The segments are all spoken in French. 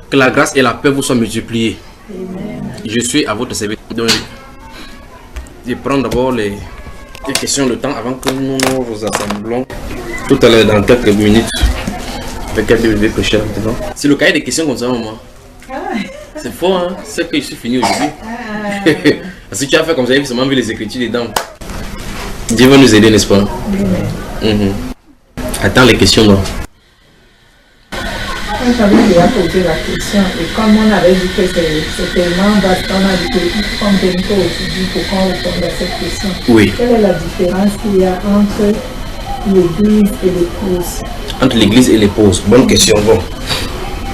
Que la grâce et la paix vous soient multipliées. Je suis à votre service. Donc, je prends d'abord les questions de temps avant que nous nous assemblons. Tout à l'heure, dans quelques minutes. Avec quel Dieu veut prêcher maintenant. C'est le cahier des questions comme ça, maman. C'est faux, hein? C'est que je suis fini aujourd'hui. Parce que tu as fait comme ça, il faut seulement vu les écritures dedans. Dieu va nous aider, n'est-ce pas? Attends les questions, non? Quand j'avais déjà posé la question, et comme on avait dit que c'est tellement vaste, on a dit qu'il faut qu'on vienne aujourd'hui pour qu'on réponde à cette question. Oui. Quelle est la différence qu'il y a entre l'église et l'épouse? Entre l'église et l'épouse. Bonne question, bon.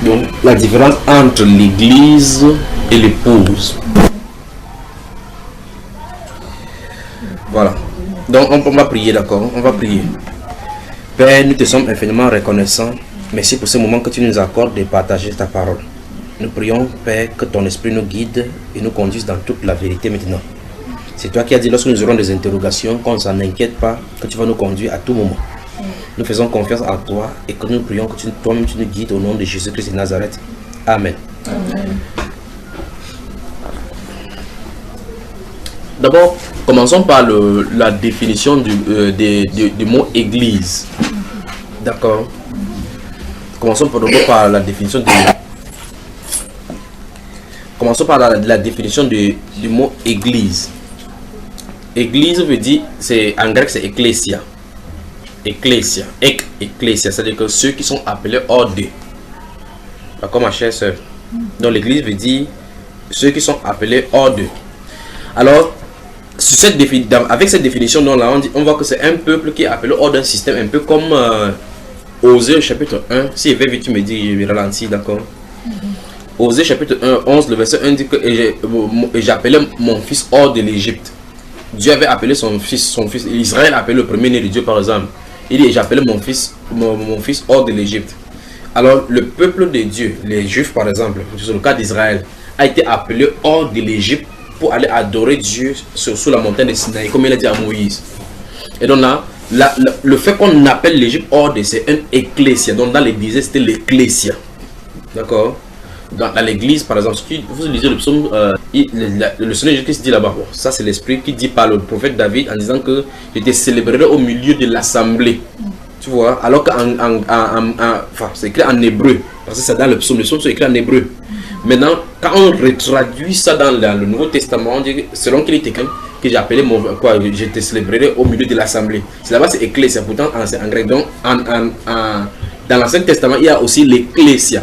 Donc, la différence entre l'église et l'épouse. Voilà. Donc, on va prier, d'accord? On va prier. Père, nous te sommes infiniment reconnaissants. Merci pour ce moment que tu nous accordes de partager ta parole. Nous prions, Père, que ton esprit nous guide et nous conduise dans toute la vérité maintenant. C'est toi qui as dit, lorsque nous aurons des interrogations, qu'on ne s'en inquiète pas, que tu vas nous conduire à tout moment. Nous faisons confiance en toi et que nous prions que toi-même tu nous guides au nom de Jésus-Christ de Nazareth. Amen. Amen. D'abord, commençons par la définition du mot église. D'accord. Commençons par la définition la définition du mot église. Église veut dire, en grec c'est ecclesia. Ecclesia, ecclesia, c'est-à-dire que ceux qui sont appelés hors d'eux. D'accord, ma chère soeur. Donc l'église veut dire ceux qui sont appelés hors d'eux. Alors, avec cette définition, on voit que c'est un peuple qui est appelé hors d'un système, un peu comme Osée chapitre 1. Si je vais tu me dis, je vais ralentir, d'accord. Osée chapitre 1, 11, le verset 1 dit que j'appelais mon fils hors de l'Égypte. Dieu avait appelé son fils, Israël a appelé le premier-né de Dieu par exemple. Il dit, j'appelais mon fils hors de l'Égypte. Alors, le peuple de Dieu, les Juifs par exemple, sur le cas d'Israël, a été appelé hors de l'Égypte pour aller adorer Dieu sous la montagne de Sinaï, comme il a dit à Moïse. Et donc là, le fait qu'on appelle l'Égypte hors de, c'est un ecclésia. Donc dans l'église, c'était l'ecclésia. D'accord? Dans l'église, par exemple, si vous lisez le psaume, le Seigneur Jésus-Christ dit là-bas, bon, ça c'est l'esprit qui dit par le prophète David en disant que je te célébrerai au milieu de l'assemblée. Tu vois, alors que c'est écrit en hébreu, parce que c'est dans le psaume c'est écrit en hébreu. Maintenant, quand on retraduit ça dans le Nouveau Testament, on dit, selon qu'il est écrit, que j'ai appelé je te célébrerai au milieu de l'assemblée. C'est là-bas, c'est ecclésia, pourtant c'est en grec. Donc, dans l'Ancien Testament, il y a aussi l'ecclésia.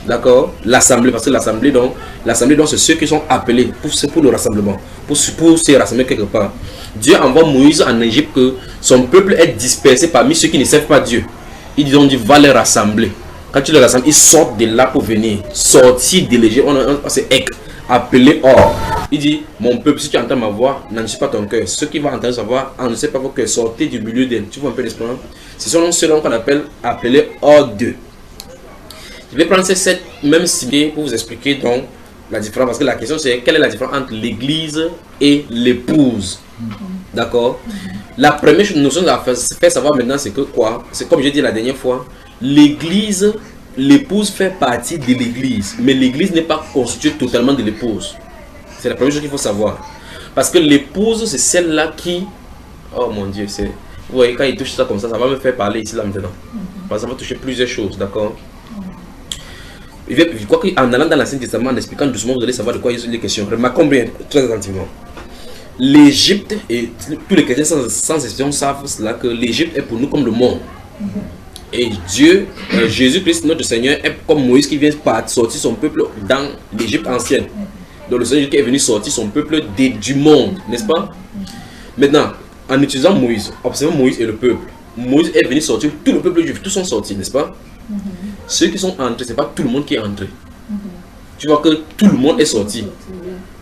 D'accord? L'assemblée, parce que l'assemblée, donc, c'est ceux qui sont appelés pour le rassemblement, pour se rassembler quelque part. Dieu envoie Moïse en Égypte que son peuple est dispersé parmi ceux qui ne servent pas Dieu. Ils ont dit, va les rassembler. Quand tu les rassembles, ils sortent de là pour venir. Sortir de l'Égypte, c'est appelé hors. Il dit, mon peuple, si tu entends ma voix, n'en sais pas ton cœur. Ceux qui vont entendre sa voix, ne sait pas vos cœurs, sortez du milieu d'elle. Tu vois un peu l'espoir? Ce sont ceux-là qu'on appelle appelés hors d'eux. Je vais prendre cette même idée pour vous expliquer donc la différence. Parce que la question c'est quelle est la différence entre l'église et l'épouse. D'accord? La première notion à faire savoir maintenant c'est que quoi? C'est comme j'ai dit la dernière fois. L'église, l'épouse fait partie de l'église. Mais l'église n'est pas constituée totalement de l'épouse. C'est la première chose qu'il faut savoir. Parce que l'épouse c'est celle-là qui... Oh mon Dieu, c'est... Vous voyez, quand il touche ça comme ça va me faire parler ici là maintenant. Parce que ça va toucher plusieurs choses, d'accord? Je crois qu'en allant dans l'Ancien Testament, en expliquant doucement, vous allez savoir de quoi il est question. Remarquons bien, très attentivement. L'Égypte, et tous les chrétiens sans exception savent cela, que l'Égypte est pour nous comme le monde. Et Dieu, Jésus-Christ, notre Seigneur, est comme Moïse qui vient sortir son peuple dans l'Égypte ancienne. Donc le Seigneur qui est venu sortir son peuple du monde, n'est-ce pas? Maintenant, en utilisant Moïse, observons Moïse et le peuple. Moïse est venu sortir tout le peuple juif, tous sont sortis, n'est-ce pas? Ceux qui sont entrés, ce n'est pas tout le monde qui est entré. Tu vois que tout le monde est sorti.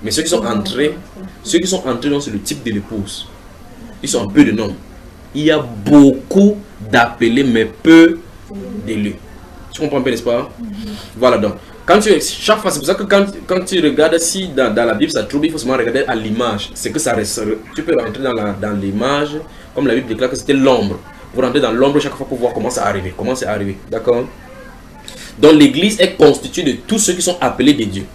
Mais ceux qui sont entrés, c'est le type de l'épouse. Ils sont un peu de nombre. Il y a beaucoup d'appelés, mais peu d'élus. Tu comprends bien, n'est-ce pas? Voilà donc. Chaque fois, c'est pour ça que quand tu regardes, si dans la Bible ça trouve, il faut seulement regarder à l'image. C'est que ça reste. Tu peux rentrer dans l'image, comme la Bible déclare que c'était l'ombre. Vous rentrez dans l'ombre chaque fois pour voir comment ça arrive. D'accord? Donc l'église est constituée de tous ceux qui sont appelés de Dieu.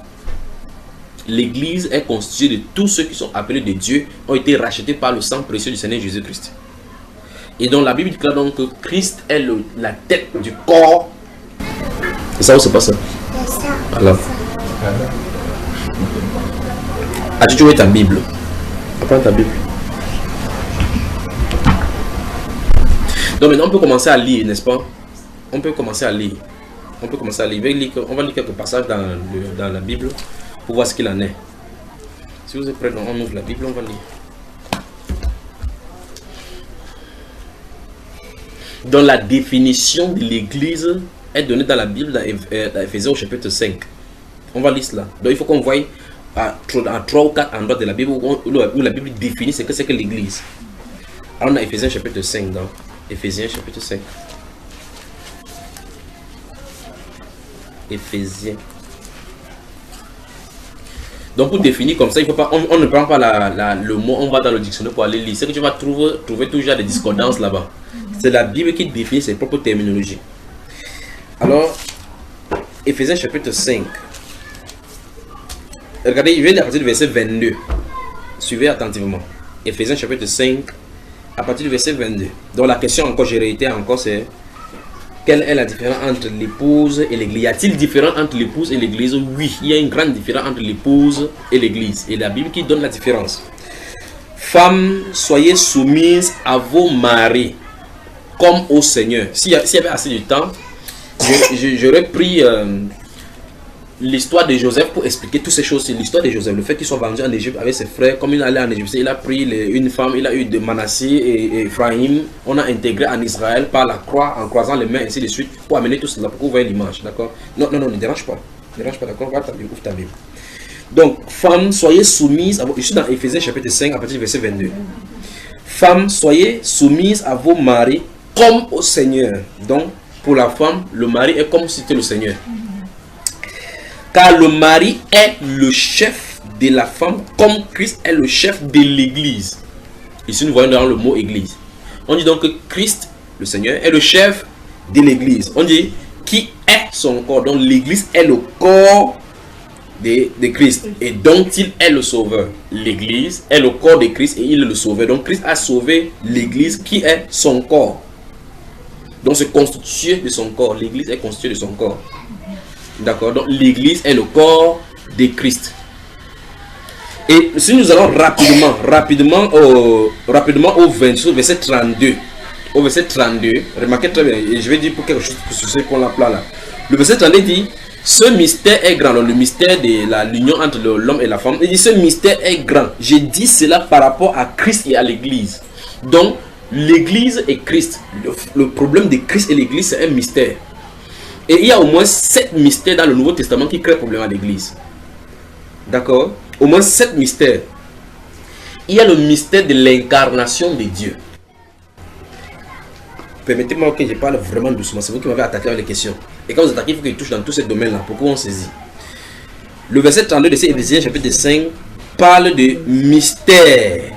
L'église est constituée de tous ceux qui sont appelés de Dieu, ont été rachetés par le sang précieux du Seigneur Jésus-Christ. Et donc la Bible déclare donc que Christ est la tête du corps. C'est ça ou c'est pas ça? Alors. As-tu trouvé ta Bible? Apprends ta Bible. Donc maintenant on peut commencer à lire, n'est-ce pas? On peut commencer à lire. On peut commencer à lire. On va lire quelques passages dans la Bible pour voir ce qu'il en est. Si vous êtes prêts, on ouvre la Bible, on va lire. Dans la définition de l'église est donnée dans la Bible, dans Éphésiens au chapitre 5. On va lire cela. Donc il faut qu'on voie à 3 ou 4 endroits de la Bible où la Bible définit ce que c'est que l'église. Alors on a Éphésiens chapitre 5. Dans Éphésiens chapitre 5. Éphésiens. Donc pour définir comme ça, il faut pas, on ne prend pas le mot, on va dans le dictionnaire pour aller lire. C'est que tu vas trouver toujours des discordances là-bas. C'est la Bible qui définit ses propres terminologies. Alors, Éphésiens chapitre 5. Regardez, je vais à partir du verset 22. Suivez attentivement. Éphésiens chapitre 5, à partir du verset 22. Donc la question encore, j'ai réitéré encore, c'est quelle est la différence entre l'épouse et l'église? Y a-t-il différence entre l'épouse et l'église? Oui, il y a une grande différence entre l'épouse et l'église. Et la Bible qui donne la différence. Femmes, soyez soumises à vos maris comme au Seigneur. S'il y avait assez de temps, j'aurais pris l'histoire de Joseph pour expliquer toutes ces choses. C'est l'histoire de Joseph, le fait qu'il soit vendu en Égypte avec ses frères. Comme il allait en Égypte, il a pris une femme, il a eu de Manassé et Ephraim. On a intégré en Israël par la croix, en croisant les mains, ainsi de suite, pour amener tout cela, pour que vous voyez l'image, d'accord? Non, ne dérange pas. Ne dérange pas, d'accord? Ouvre ta Bible. Donc, femmes, soyez soumises à vos... Je suis dans Éphésiens chapitre 5, à partir du verset 22. Femmes, soyez soumises à vos maris comme au Seigneur. Donc, pour la femme, le mari est comme si c'était le Seigneur. Car le mari est le chef de la femme, comme Christ est le chef de l'église. Ici, nous voyons dans le mot église. On dit donc que Christ, le Seigneur, est le chef de l'église. On dit qui est son corps. Donc, l'église est le corps de Christ. Et dont il est le sauveur. L'église est le corps de Christ et il est le sauveur. Donc, Christ a sauvé l'église qui est son corps. Donc, c'est constitué de son corps. L'église est constituée de son corps. D'accord, donc l'église est le corps de Christ. Et si nous allons rapidement au verset 32. Au verset 32, remarquez très bien, et je vais dire pour quelque chose sur ce point-là. Le verset 32 dit, ce mystère est grand. Le mystère de l'union entre l'homme et la femme. Il dit, ce mystère est grand. J'ai dit cela par rapport à Christ et à l'église. Donc, l'église et Christ. Le problème de Christ et l'église, c'est un mystère. Et il y a au moins 7 mystères dans le Nouveau Testament qui créent problème à l'église. D'accord? Au moins 7 mystères. Il y a le mystère de l'incarnation de Dieu. Permettez-moi que je parle vraiment doucement. C'est vous qui m'avez attaqué avec les questions. Et quand vous attaquez, il faut que je touche dans tous ces domaines-là pour qu'on saisit. Le verset 32 de Éphésiens chapitre 5 parle de mystère.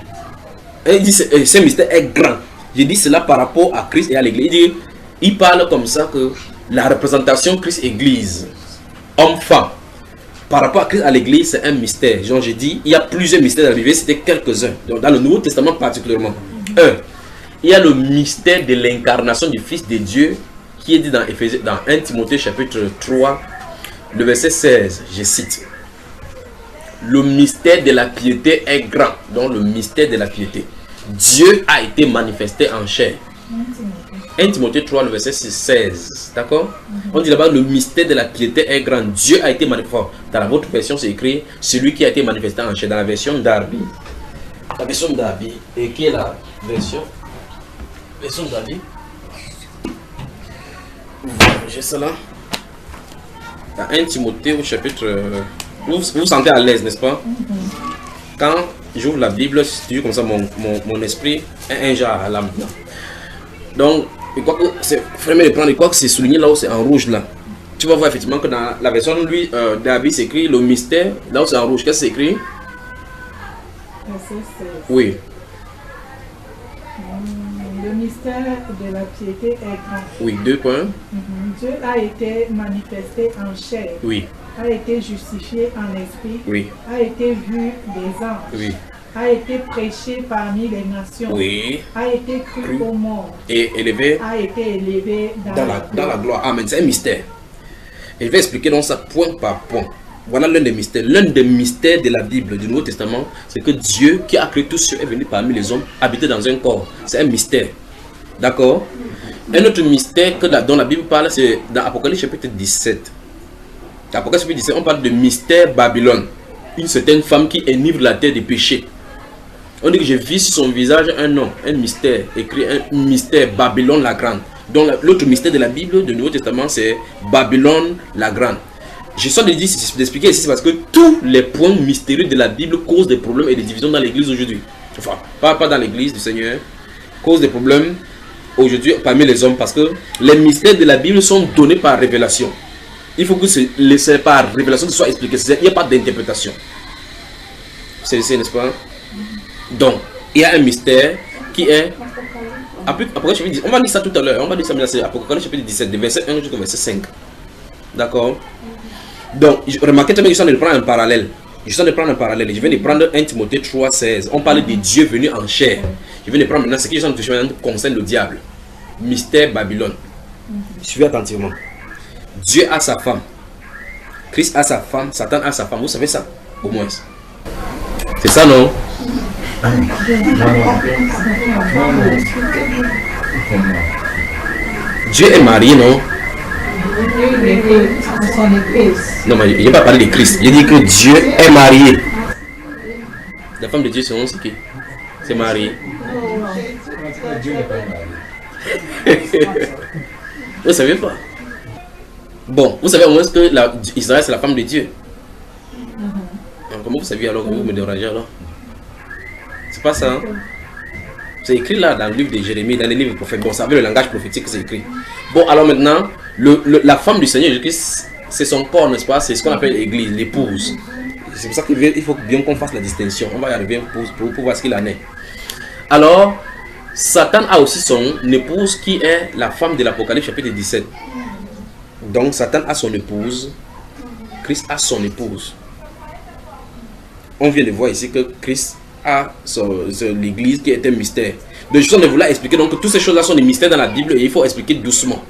Il dit que ce mystère est grand. Je dis cela par rapport à Christ et à l'église. Il parle comme ça que la représentation Christ-Église, homme-femme, par rapport à Christ à l'Église, c'est un mystère. Genre, j'ai dit, il y a plusieurs mystères dans la Bible, c'était quelques-uns. Donc, dans le Nouveau Testament particulièrement. Il y a le mystère de l'incarnation du Fils de Dieu, qui est dit dans 1 Timothée chapitre 3, le verset 16, je cite. Le mystère de la piété est grand. Donc, le mystère de la piété. Dieu a été manifesté en chair. 1 Timothée 3, le verset 16. D'accord? On dit là-bas, le mystère de la piété est grand. Dieu a été manifesté. Dans votre version, c'est écrit celui qui a été manifesté en chair. Dans la version d'Arby. La version d'Arby. Et qui est la version d'Arby? J'ai cela. Dans 1 Timothée au chapitre. Vous vous sentez à l'aise, n'est-ce pas? Quand j'ouvre la Bible, c'est toujours comme ça, mon esprit est un genre à l'âme. Donc, je crois que c'est vraiment de prendre, je crois que c'est souligné là où c'est en rouge là. Tu vas voir effectivement que dans la version d'Arby, c'est écrit le mystère, là où c'est en rouge. Qu'est-ce que c'est écrit? Oui. Le mystère de la piété est grand. Oui, 2 points. Dieu a été manifesté en chair, Oui, a été justifié en esprit, oui, a été vu des anges, oui, a été prêché parmi les nations, oui. a été cru au monde, Et élevé a été élevé dans la gloire. Amen. C'est un mystère. Et je vais expliquer donc ça point par point. Voilà l'un des mystères. L'un des mystères de la Bible, du Nouveau Testament, c'est que Dieu, qui a créé tous ceux, est venu parmi les hommes, habiter dans un corps. C'est un mystère. D'accord? Un autre mystère dont la Bible parle, c'est dans Apocalypse chapitre 17. Dans Apocalypse chapitre 17, on parle de mystère Babylone. Une certaine femme qui enivre la terre des péchés. On dit que j'ai vu sur son visage un nom, un mystère, écrit un mystère Babylone la Grande. Donc l'autre mystère de la Bible, du Nouveau Testament, c'est Babylone la Grande. Je sens d'expliquer ici parce que tous les points mystérieux de la Bible causent des problèmes et des divisions dans l'église aujourd'hui. Enfin, pas dans l'église du Seigneur, causent des problèmes aujourd'hui parmi les hommes parce que les mystères de la Bible sont donnés par révélation. Il faut que c'est par révélation que ce soit expliqué. Il n'y a pas d'interprétation. C'est n'est-ce pas? Donc, il y a un mystère qui est Apocalypse chapitre 10. On va lire ça tout à l'heure. On va lire ça, mais c'est Apocalypse chapitre 17, de verset 1 jusqu'au verset 5. D'accord? Donc, remarquez très bien que je suis en train de prendre un parallèle. Je viens de prendre 1 Timothée 3, 16. On parle de Dieu venu en chair. Je viens de prendre maintenant ce qui concerne le diable. Mystère Babylone. Suivez attentivement. Dieu a sa femme. Christ a sa femme. Satan a sa femme. Vous savez ça? Au moins. C'est ça, non? Dieu est marié, non? Non, mais il n'a pas parlé de Christ. Il dit que Dieu est marié. La femme de Dieu, c'est qui? C'est Marie. Vous ne savez pas? Bon, vous savez au moins que Israël, c'est la femme de Dieu. Comment vous savez alors que vous me dérangez alors? C'est pas ça, hein? C'est écrit là dans le livre de Jérémie, dans les livres prophètes. Bon, ça veut le langage prophétique que c'est écrit. Bon, alors maintenant, la femme du Seigneur Jésus-Christ, c'est son corps, n'est-ce pas? C'est ce qu'on appelle l'église, l'épouse. C'est pour ça qu'il faut bien qu'on fasse la distinction. On va y arriver pour voir ce qu'il en est. Alors, Satan a aussi son épouse qui est la femme de l'Apocalypse chapitre 17. Donc, Satan a son épouse. Christ a son épouse. On vient de voir ici que Christ a l'église qui est un mystère. Donc je suis en train de vous expliquer donc que toutes ces choses-là sont des mystères dans la Bible et il faut expliquer doucement.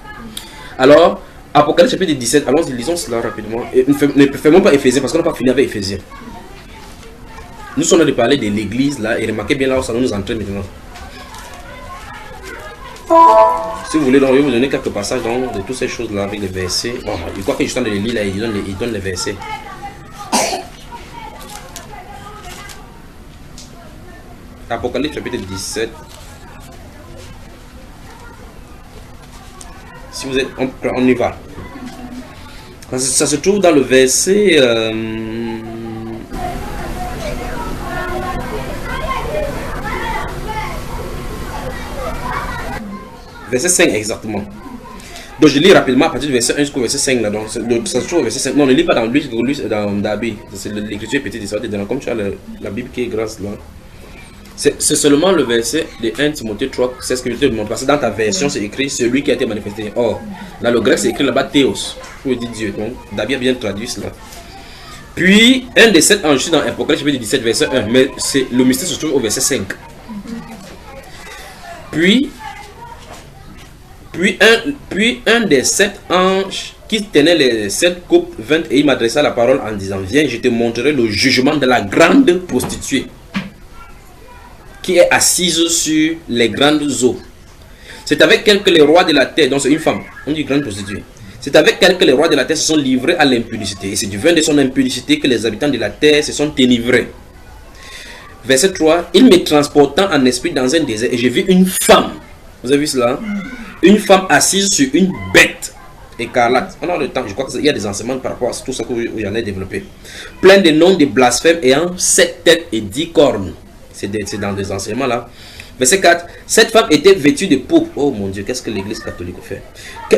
Alors, Apocalypse chapitre 17, allons-y, lisons cela rapidement. Et ne faisons pas Éphésiens parce qu'on n'a pas fini avec Éphésiens. Nous sommes en train de parler de l'église là et remarquez bien là où ça nous entraîne maintenant. Si vous voulez, donc, je vais vous donner quelques passages donc, de toutes ces choses-là avec les versets. Bon, je crois que je suis en train de les lire là, il donne les versets. Apocalypse chapitre 17. Si vous êtes, on y va. Ça se trouve dans le verset verset 5 exactement. Donc je lis rapidement à partir du verset 1 jusqu'au verset 5 là. Donc ça se trouve au verset 5. Non, ne lis pas dans Dabi. C'est l'écriture petite histoire dedans. Comme tu as la Bible qui est grasse là. C'est seulement le verset de 1 Timothée 3, c'est ce que je te demande. Parce que dans ta version, c'est écrit celui qui a été manifesté. Or, dans le grec, c'est écrit là-bas Théos. Pour dire Dieu. Donc, David a bien traduit cela. Puis, un des 7 enregistrés dans Apocalypse chapitre 17, verset 1. Mais le mystère se trouve au verset 5. Puis un des 7 anges qui tenait les 7 coupes vint et il m'adressa la parole en disant: viens, je te montrerai le jugement de la grande prostituée qui est assise sur les grandes eaux. C'est avec elle que les rois de la terre, donc c'est une femme, on dit grande prostituée. C'est avec elle que les rois de la terre se sont livrés à l'impudicité. Et c'est du vin de son impudicité que les habitants de la terre se sont enivrés. Verset 3. Il me transportant en esprit dans un désert et j'ai vu une femme. Vous avez vu cela? Une femme assise sur une bête écarlate. On a le temps, je crois qu'il y a des enseignements par rapport à tout ça que j'en ai développé. Plein de noms de blasphèmes ayant 7 têtes et 10 cornes. C'est dans des enseignements là. Verset 4. Cette femme était vêtue de pourpre. Oh mon Dieu, qu'est-ce que l'église catholique fait?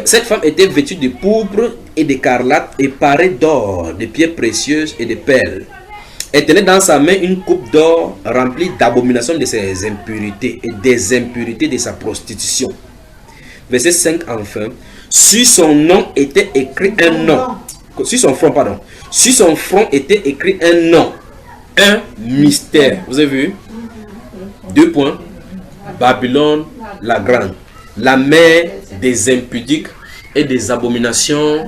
Cette femme était vêtue de pourpre et d'écarlate et parée d'or, de pierres précieuses et de perles. Elle tenait dans sa main une coupe d'or remplie d'abominations de ses impurités et des impurités de sa prostitution. Verset 5 enfin. Sur son nom était écrit un nom. Sur son front, pardon. Sur son front était écrit un nom. Un mystère. Vous avez vu? 2 points. Babylone la grande. La mère des impudiques et des abominations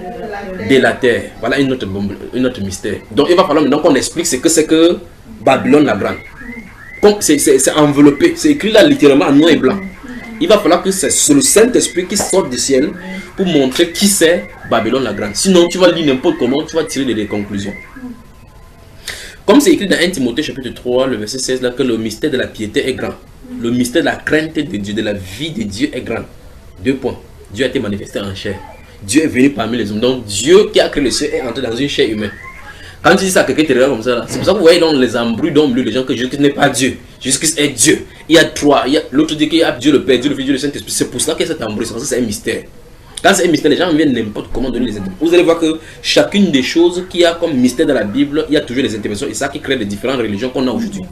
de la terre. Voilà une autre mystère. Donc il va falloir maintenant qu'on explique ce que c'est que Babylone la grande. C'est enveloppé. C'est écrit là littéralement en noir et blanc. Il va falloir que c'est le Saint-Esprit qui sorte du ciel pour montrer qui c'est Babylone la grande. Sinon, tu vas lire n'importe comment, tu vas tirer des conclusions. Comme c'est écrit dans 1 Timothée chapitre 3, le verset 16, là, que le mystère de la piété est grand. Le mystère de la crainte de Dieu, de la vie de Dieu est grand. 2 points. Dieu a été manifesté en chair. Dieu est venu parmi les hommes. Donc, Dieu qui a créé le ciel est entré dans une chair humaine. Quand tu dis ça à quelqu'un qui te regarde comme ça, c'est pour ça que vous voyez dans les embrouilles d'hommes, les gens que Jésus-Christ n'est pas Dieu. Jésus-Christ est Dieu. Il y a 3. L'autre dit qu'il y a Dieu le Père, Dieu le Fils, Dieu le Saint-Esprit. C'est pour ça qu'il y a cet embrouille. C'est parce que c'est un mystère. Quand c'est un mystère, les gens viennent n'importe comment donner les interprétations. Vous allez voir que chacune des choses qu'il y a comme mystère dans la Bible, il y a toujours les interprétations. Et ça qui crée les différentes religions qu'on a aujourd'hui.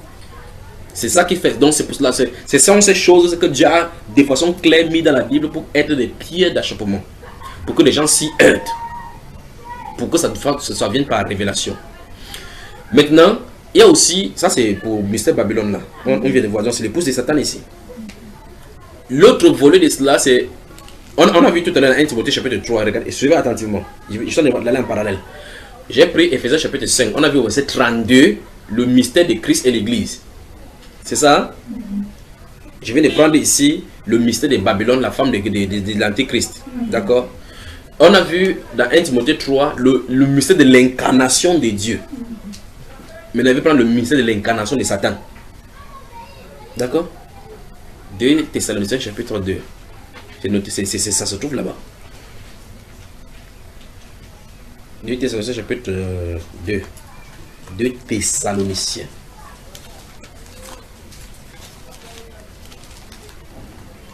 C'est ça qui fait. Donc c'est pour cela. Ce sont ces choses que Dieu a de façon claire mis dans la Bible pour être des pierres d'achoppement. Pour que les gens s'y heurtent. Pour que ça vienne par révélation. Maintenant, il y a aussi, ça c'est pour Mystère Babylone là. On vient de voir, donc c'est l'épouse de Satan ici. L'autre volet de cela, c'est. On a vu tout à l'heure dans 1 Timothée chapitre 3, regardez, suivez attentivement. Je suis d'aller en parallèle. J'ai pris Ephésiens chapitre 5, on a vu au verset 32, le mystère de Christ et l'Église. C'est ça? Je viens de prendre ici le mystère de Babylone, la femme de l'Antéchrist. D'accord? On a vu dans 1 Timothée 3 le mystère de l'incarnation de Dieu. Maintenant, je vais prendre le mystère de l'incarnation de Satan. D'accord? 2 Thessaloniciens chapitre 2. C'est noté, ça se trouve là-bas. 2 Thessaloniciens chapitre 2. 2 Thessaloniciens.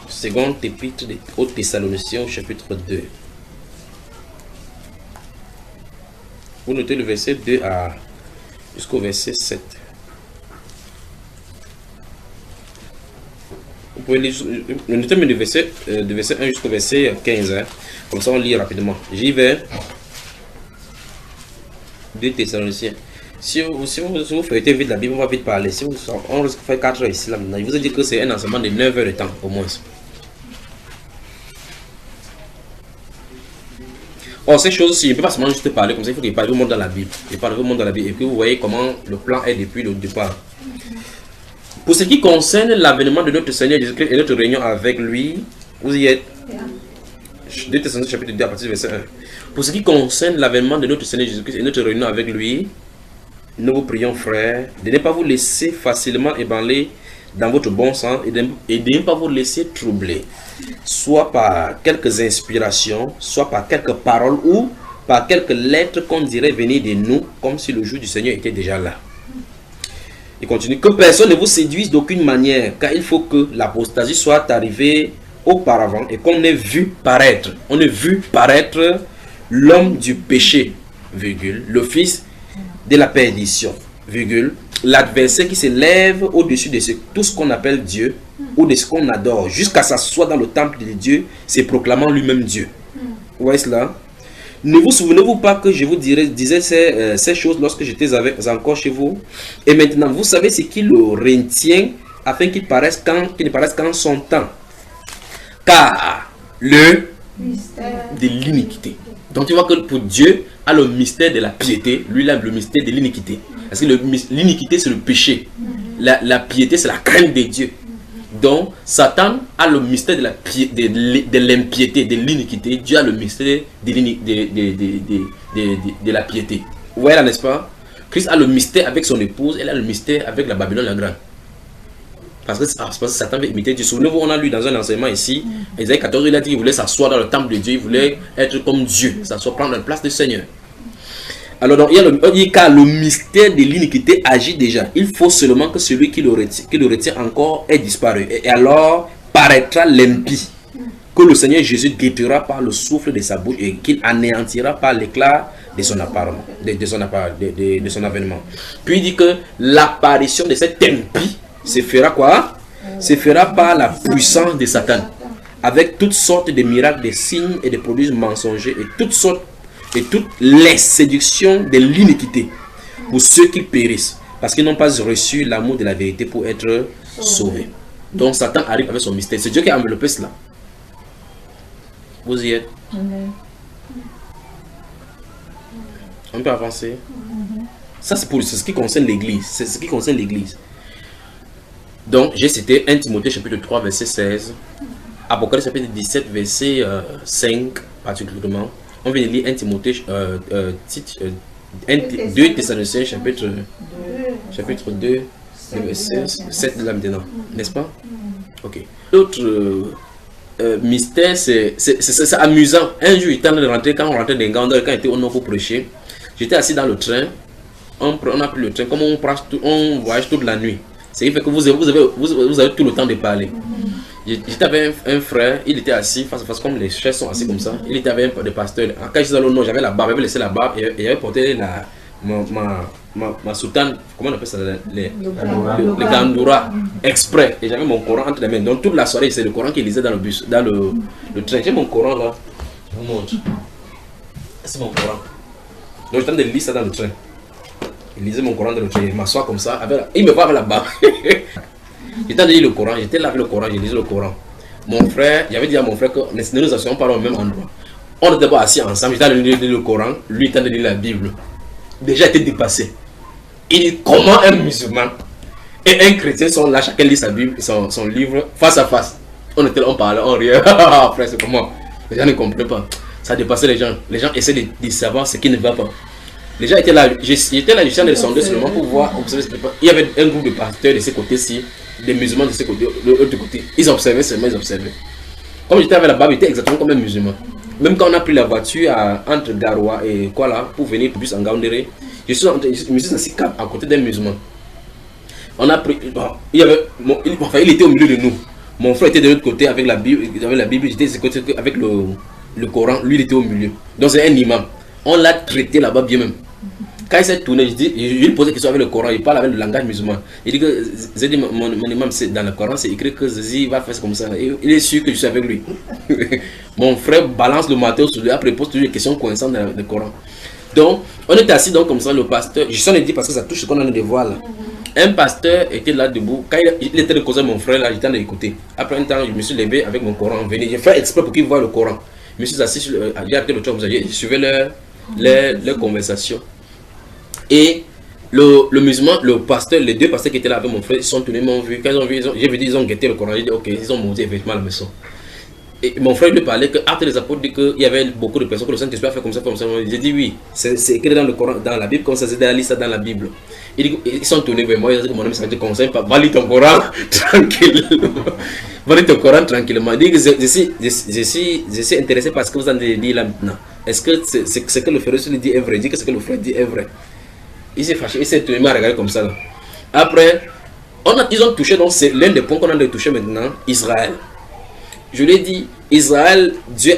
Seconde épître aux Thessaloniciens chapitre 2. Vous notez le verset 2 jusqu'au verset 7. Vous pouvez lire le verset 1 jusqu'au verset 15. Hein. Comme ça, on lit rapidement. J'y vais. 2 Thessaloniciens. Si vous faites vite la Bible, on va vite parler. Si on risque de faire 4 heures ici, là, maintenant, je vous ai dit que c'est un enseignement de 9 heures de temps, au moins. Or, ces choses-ci, je ne peux pas seulement juste parler comme ça, il faut qu'il parle au monde dans la Bible. Il parle au monde dans la Bible. Et puis, vous voyez comment le plan est depuis le départ. Pour ce qui concerne l'avènement de notre Seigneur Jésus-Christ et notre réunion avec lui, vous y êtes. 2 Thessaloniciens chapitre 2 à partir du verset 1. Pour ce qui concerne l'avènement de notre Seigneur Jésus-Christ et notre réunion avec lui, nous vous prions, frères, de ne pas vous laisser facilement ébranler dans votre bon sens et de ne pas vous laisser troubler, soit par quelques inspirations, soit par quelques paroles ou par quelques lettres qu'on dirait venir de nous, comme si le jour du Seigneur était déjà là. Il continue, que personne ne vous séduise d'aucune manière, car il faut que l'apostasie soit arrivée auparavant et qu'on ait vu paraître. On ait vu paraître l'homme du péché, virgule, le fils de la perdition, virgule, l'adversaire qui s'élève au-dessus de tout ce qu'on appelle Dieu ou de ce qu'on adore, jusqu'à s'asseoir dans le temple de Dieu, se proclamant lui-même Dieu. Vous voyez cela? Ne vous souvenez-vous pas que je vous disais ces choses lorsque j'étais encore chez vous? Et maintenant, vous savez ce qui le retient afin qu'il ne paraisse qu'en son temps. Car le mystère de l'iniquité. Donc tu vois que pour Dieu a le mystère de la piété, lui il a le mystère de l'iniquité. Parce que l'iniquité c'est le péché. La piété c'est la crainte de Dieu. Donc Satan a le mystère de l'impiété, de l'iniquité. Dieu a le mystère de la piété. Vous voyez là, n'est-ce pas? Christ a le mystère avec son épouse, elle a le mystère avec la Babylone la grande. Parce que Satan veut imiter Dieu. Souvenez-vous, on a lu dans un enseignement ici, Ésaïe 14, il a dit qu'il voulait s'asseoir dans le temple de Dieu, il voulait être comme Dieu, s'asseoir, prendre la place du Seigneur. Alors, donc, car le mystère de l'iniquité agit déjà. Il faut seulement que celui qui le retient encore ait disparu. Et alors paraîtra l'impie, que le Seigneur Jésus guettera par le souffle de sa bouche et qu'il anéantira par l'éclat de son appartement, de son avènement. Puis il dit que l'apparition de cet impie se fera quoi? Se fera par la puissance de Satan. avec toutes sortes de miracles, des signes et des prodiges mensongers et toutes les séductions de l'iniquité pour ceux qui périssent, parce qu'ils n'ont pas reçu l'amour de la vérité pour être sauvés. Donc Satan arrive avec son mystère. C'est Dieu qui a enveloppé cela. Vous y êtes? On peut avancer. Ça c'est ce qui concerne l'église. C'est ce qui concerne l'église. Donc j'ai cité 1 Timothée chapitre 3 verset 16. Apocalypse chapitre 17 verset 5 particulièrement. On vient de lire 1 Timothée 2 Thessaloniciens chapitre 2 verset 7 de là maintenant. N'est-ce pas? Ok. L'autre mystère, c'est amusant. Un jour, il était en train de rentrer, quand on rentrait dans Gandor, quand il était au nord pour prêcher, j'étais assis dans le train. On a pris le train, comme on voyage toute la nuit. C'est qui fait que vous avez tout le temps de parler. J'étais avec un frère, il était assis face à face, comme les chaises sont assis comme ça. Il était avec des pasteurs. Quand j'étais dans le nord, j'avais la barbe, j'avais laissé la barbe et j'avais porté ma soutane, comment on appelle ça, le gandoura exprès, et j'avais mon Coran entre les mains. Donc toute la soirée c'est le Coran qu'il lisait dans le bus, dans le train. J'ai mon Coran là, je vous montre, c'est mon Coran. Donc j'étais en train de lire ça dans le train. Il lisait mon Coran dans le train, il m'assoit comme ça, il me voit avec la barbe. J'étais en train de lire le Coran, j'étais là avec le Coran, je lisais le Coran. Mon frère, j'avais dit à mon frère que ne nous asseyons pas au même endroit. On n'était pas assis ensemble, j'étais en train de lire le Coran, lui était en train de lire la Bible. Déjà été dépassé. Il dit comment un musulman et un chrétien sont là, chacun lit sa Bible, son livre face à face. On était là, on parlait, on riait. Après c'est comment? Les gens ne comprenaient pas. Ça dépassait les gens. Les gens essaient de savoir ce qui ne va pas. Les gens étaient là. J'étais là, je suis en train de sonder seulement pour voir, observer. Il y avait un groupe de pasteurs de ce côté-ci, des musulmans de ce côté, de l'autre côté. Ils observaient seulement, ils observaient. Comme j'étais avec la barbe, j'étais exactement comme un musulman. Même quand on a pris la voiture entre Garoua et quoi là, pour venir plus en Gaoundéré, je me suis assis à côté d'un musulman. On a pris, bon, il était au milieu de nous. Mon frère était de l'autre côté avec la Bible, j'étais de ce côté avec le Coran, lui il était au milieu. Donc c'est un imam. On l'a traité là-bas bien même. Quand il s'est tourné, je lui posais une question avec le Coran, il parle avec le langage musulman. Il dit que mon imam, dans le Coran, c'est écrit que Zézi va faire comme ça. Il est sûr que je suis avec lui. Mon frère balance le matin sur lui, après pose toujours des questions coinçantes dans le Coran. Donc, on était assis donc comme ça, le pasteur, je suis dit parce que ça touche ce qu'on a de voir là. Un pasteur était là debout, quand il était de causer à mon frère là, j'étais en train d'écouter. Après un temps, je me suis levé avec mon Coran, j'ai fait exprès pour qu'il voie le Coran. Je me suis assis sur le truc, je suivais leur conversation. Et le musulman, le pasteur, les deux pasteurs qui étaient là avec mon frère, ils sont tenus, m'ont vu. Quand ils ont vu, j'ai vu, ils ont guetté le Coran. J'ai dit, ok, ils ont monté effectivement à la maison. Et mon frère lui parlait qu'après les apôtres, dit qu'il y avait beaucoup de personnes que le Saint-Esprit a fait comme ça, comme ça. J'ai dit, oui, c'est écrit dans le Coran, dans la Bible, comme ça, c'est dans la liste, dans la Bible. Ils sont tenus vers moi, ils ont dit que mon ami, ça te conseille pas, va lire ton Coran tranquillement. Va lire ton Coran tranquillement. Je suis intéressé par ce que vous en dit là maintenant. Est-ce que ce que le frère dit est vrai? Dit que ce que le frère dit est vrai. Il s'est fâché, il s'est tenu à regarder comme ça. Là. Après, ils ont touché, donc c'est l'un des points qu'on a de toucher maintenant, Israël. Je l'ai dit, Israël, Dieu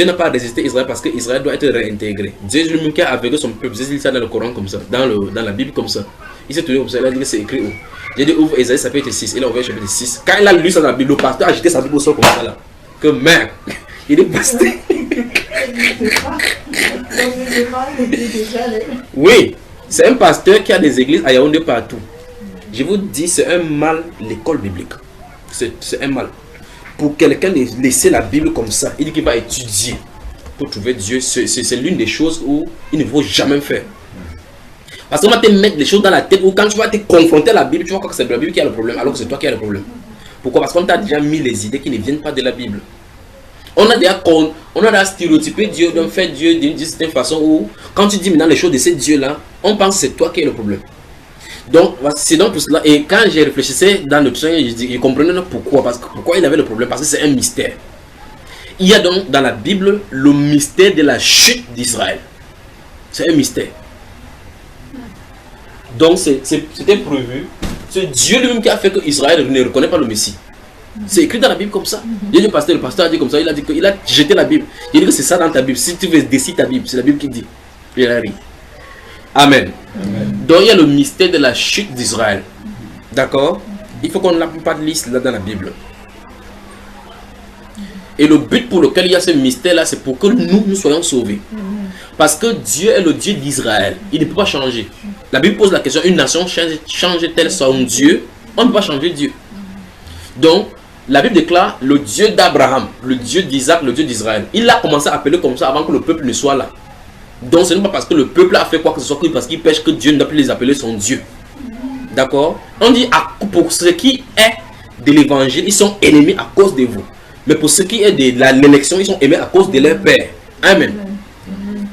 n'a pas résisté à Israël parce que Israël doit être réintégré. Dieu lui-même qui a aveuglé son peuple, il dit ça dans le Coran comme ça, dans la Bible comme ça. Il s'est tenu comme ça, il a dit que c'est écrit où? J'ai dit ouvre Isaïe chapitre 6, il a ouvert chapitre 6. Quand il a lu ça dans la Bible, le pasteur a jeté sa Bible au sol comme ça là. Que merde, il est pasté. Oui. C'est un pasteur qui a des églises à Yaoundé partout. Je vous dis, c'est un mal, l'école biblique. C'est un mal. Pour quelqu'un de laisser la Bible comme ça, il dit qu'il va étudier pour trouver Dieu. C'est l'une des choses où il ne faut jamais faire. Parce qu'on va te mettre des choses dans la tête où quand tu vas te confronter à la Bible, tu vas croire que c'est la Bible qui a le problème, alors que c'est toi qui as le problème. Pourquoi? Parce qu'on t'a déjà mis les idées qui ne viennent pas de la Bible. On a déjà stéréotypé Dieu, donc fait Dieu d'une certaine façon où, quand tu dis maintenant les choses de ce Dieu-là, on pense que c'est toi qui as le problème. Donc, c'est donc tout cela. Et quand j'ai réfléchissais dans le train, je comprenais pourquoi. Pourquoi il avait le problème? Parce que c'est un mystère. Il y a donc dans la Bible le mystère de la chute d'Israël. C'est un mystère. Donc, c'était prévu. C'est Dieu lui-même qui a fait que Israël ne reconnaît pas le Messie. C'est écrit dans la Bible comme ça. Le pasteur a dit comme ça, il a dit qu'il a jeté la Bible. Il dit que c'est ça dans ta Bible. Si tu veux décider ta Bible, c'est la Bible qui dit. Il a ri. Amen. Donc il y a le mystère de la chute d'Israël. D'accord? Il faut qu'on n'a pas de liste là dans la Bible. Et le but pour lequel il y a ce mystère-là, c'est pour que nous soyons sauvés. Parce que Dieu est le Dieu d'Israël. Il ne peut pas changer. La Bible pose la question, une nation change-t-elle son Dieu? On ne peut pas changer Dieu. Donc, la Bible déclare le Dieu d'Abraham, le Dieu d'Isaac, le Dieu d'Israël. Il a commencé à appeler comme ça avant que le peuple ne soit là. Donc, ce n'est pas parce que le peuple a fait quoi que ce soit, parce qu'il pêche, que Dieu ne doit plus les appeler son Dieu. D'accord? On dit, pour ce qui est de l'évangile, ils sont ennemis à cause de vous. Mais pour ce qui est de l'élection, ils sont aimés à cause de leur Père. Amen.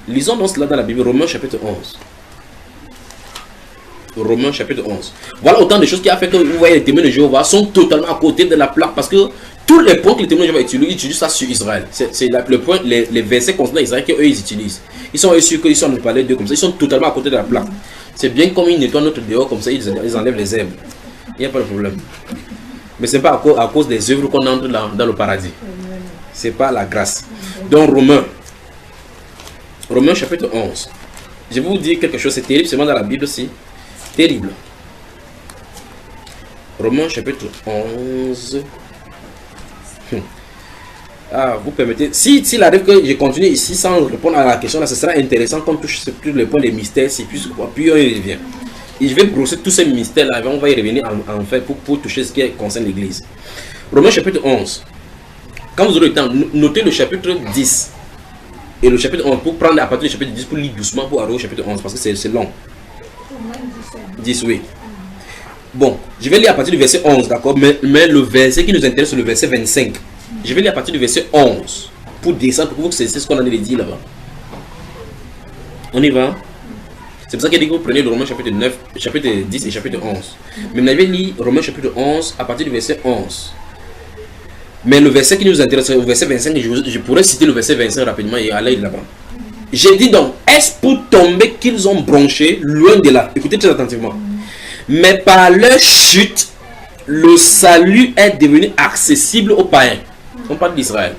Lisons donc cela dans la Bible, Romains chapitre 11. Romains chapitre 11. Voilà autant de choses qui a fait que vous voyez les témoins de Jéhovah sont totalement à côté de la plaque. Parce que tous les points que les témoins de Jéhovah utilisent ça sur Israël. C'est le point, les versets concernant Israël qu'eux ils utilisent. Ils sont sûrs qu'ils sont en parler d'eux comme ça. Ils sont totalement à côté de la plaque. C'est bien comme ils nettoient notre dehors comme ça, ils enlèvent les herbes. Il n'y a pas de problème. Mais ce n'est pas à cause des œuvres qu'on entre dans le paradis. Ce n'est pas la grâce. Donc Romains chapitre 11. Je vais vous dire quelque chose, c'est terrible, seulement dans la Bible aussi. Terrible. Romains chapitre 11. Ah, vous permettez. S'il arrive que je continue ici sans répondre à la question, là, ce sera intéressant qu'on touche sur tous les points des mystères, puis on y revient. Et je vais brosser tous ces mystères-là, on va y revenir en fait pour toucher ce qui concerne l'Église. Romains chapitre 11. Quand vous aurez le temps, notez le chapitre 10 et le chapitre 11 pour prendre à partir du chapitre 10 pour lire doucement pour arriver au chapitre 11 parce que c'est long. 10, oui. Bon, je vais lire à partir du verset 11, d'accord, mais le verset qui nous intéresse c'est le verset 25. Je vais lire à partir du verset 11 pour descendre, pour que c'est ce qu'on a dit là-bas. On y va? C'est pour ça qu'il dit que vous prenez le Romains chapitre 9, chapitre 10 et chapitre 11. Mais vous avez lu Romains chapitre 11 à partir du verset 11. Mais le verset qui nous intéresse, le verset 25, je pourrais citer le verset 25 rapidement et aller là-bas. J'ai dit donc, est-ce pour tomber qu'ils ont bronché loin de là? Écoutez très attentivement. Mais par leur chute, le salut est devenu accessible aux païens. On parle d'Israël.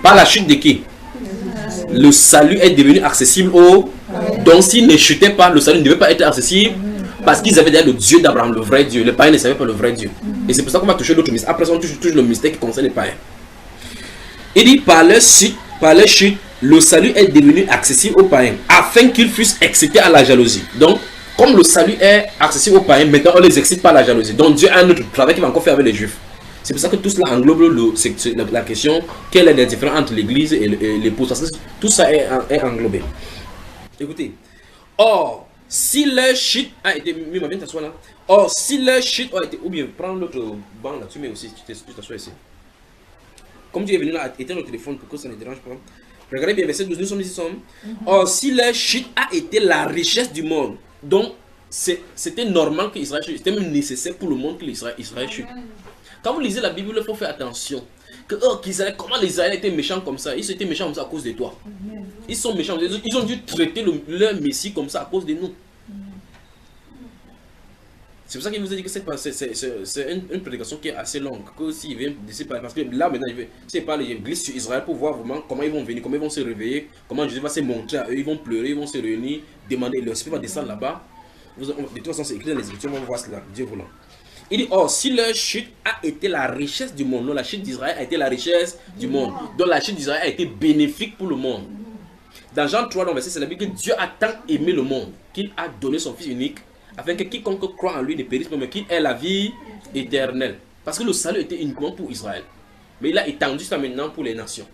Par la chute de qui? Le salut est devenu accessible aux... Donc s'ils ne chutaient pas, le salut ne devait pas être accessible parce qu'ils avaient déjà le Dieu d'Abraham, le vrai Dieu. Les païens ne savaient pas le vrai Dieu. Et c'est pour ça qu'on va toucher l'autre mystère. Après on touche le mystère qui concerne les païens. Il dit par leur chute, le salut est devenu accessible aux païens afin qu'ils fussent excités à la jalousie. Donc, comme le salut est accessible aux païens, maintenant on les excite par la jalousie. Donc Dieu a un autre travail qu'il va encore faire avec les juifs. C'est pour ça que tout cela englobe la question quelle est la différence entre l'église et l'épouse. Tout ça est englobé. Écoutez. Or, si leur chute a été... Viens t'asseoir là. Or, si leur chute a été... Ou bien, prends l'autre banc là, tu mets aussi, tu t'assois ici. Comme tu es venu là, éteins le téléphone pour que ça ne dérange pas. Regardez bien, verset 12, nous sommes ici. Or, si leur chute a été la richesse du monde, donc c'était normal qu'Israël chute, c'était même nécessaire pour le monde que Israël chute. Quand vous lisez la Bible, il faut faire attention. Comment les Israéliens étaient méchants comme ça? Ils étaient méchants comme ça à cause de toi. Ils sont méchants. Ils ont dû traiter leur Messie comme ça à cause de nous. C'est pour ça qu'il vous a dit que c'est une prédication qui est assez longue. Que s'il vient d'ici, parce que là maintenant, je glisse sur Israël pour voir vraiment comment ils vont venir, comment ils vont se réveiller, comment Jésus va se montrer à eux. Ils vont pleurer, ils vont se réunir, demander, le Spirit va descendre là-bas. De toute façon, c'est écrit dans les Écritures, on va voir cela, Dieu voulant. Il dit, or, si leur chute a été la richesse du monde, non, la chute d'Israël a été la richesse du monde. Donc la chute d'Israël a été bénéfique pour le monde. Dans Jean 3, dans verset, c'est la Bible que Dieu a tant aimé le monde qu'il a donné son Fils unique, afin que quiconque croit en lui ne périsse pas, mais qu'il ait la vie éternelle. Parce que le salut était uniquement pour Israël. Mais il a étendu ça maintenant pour les nations.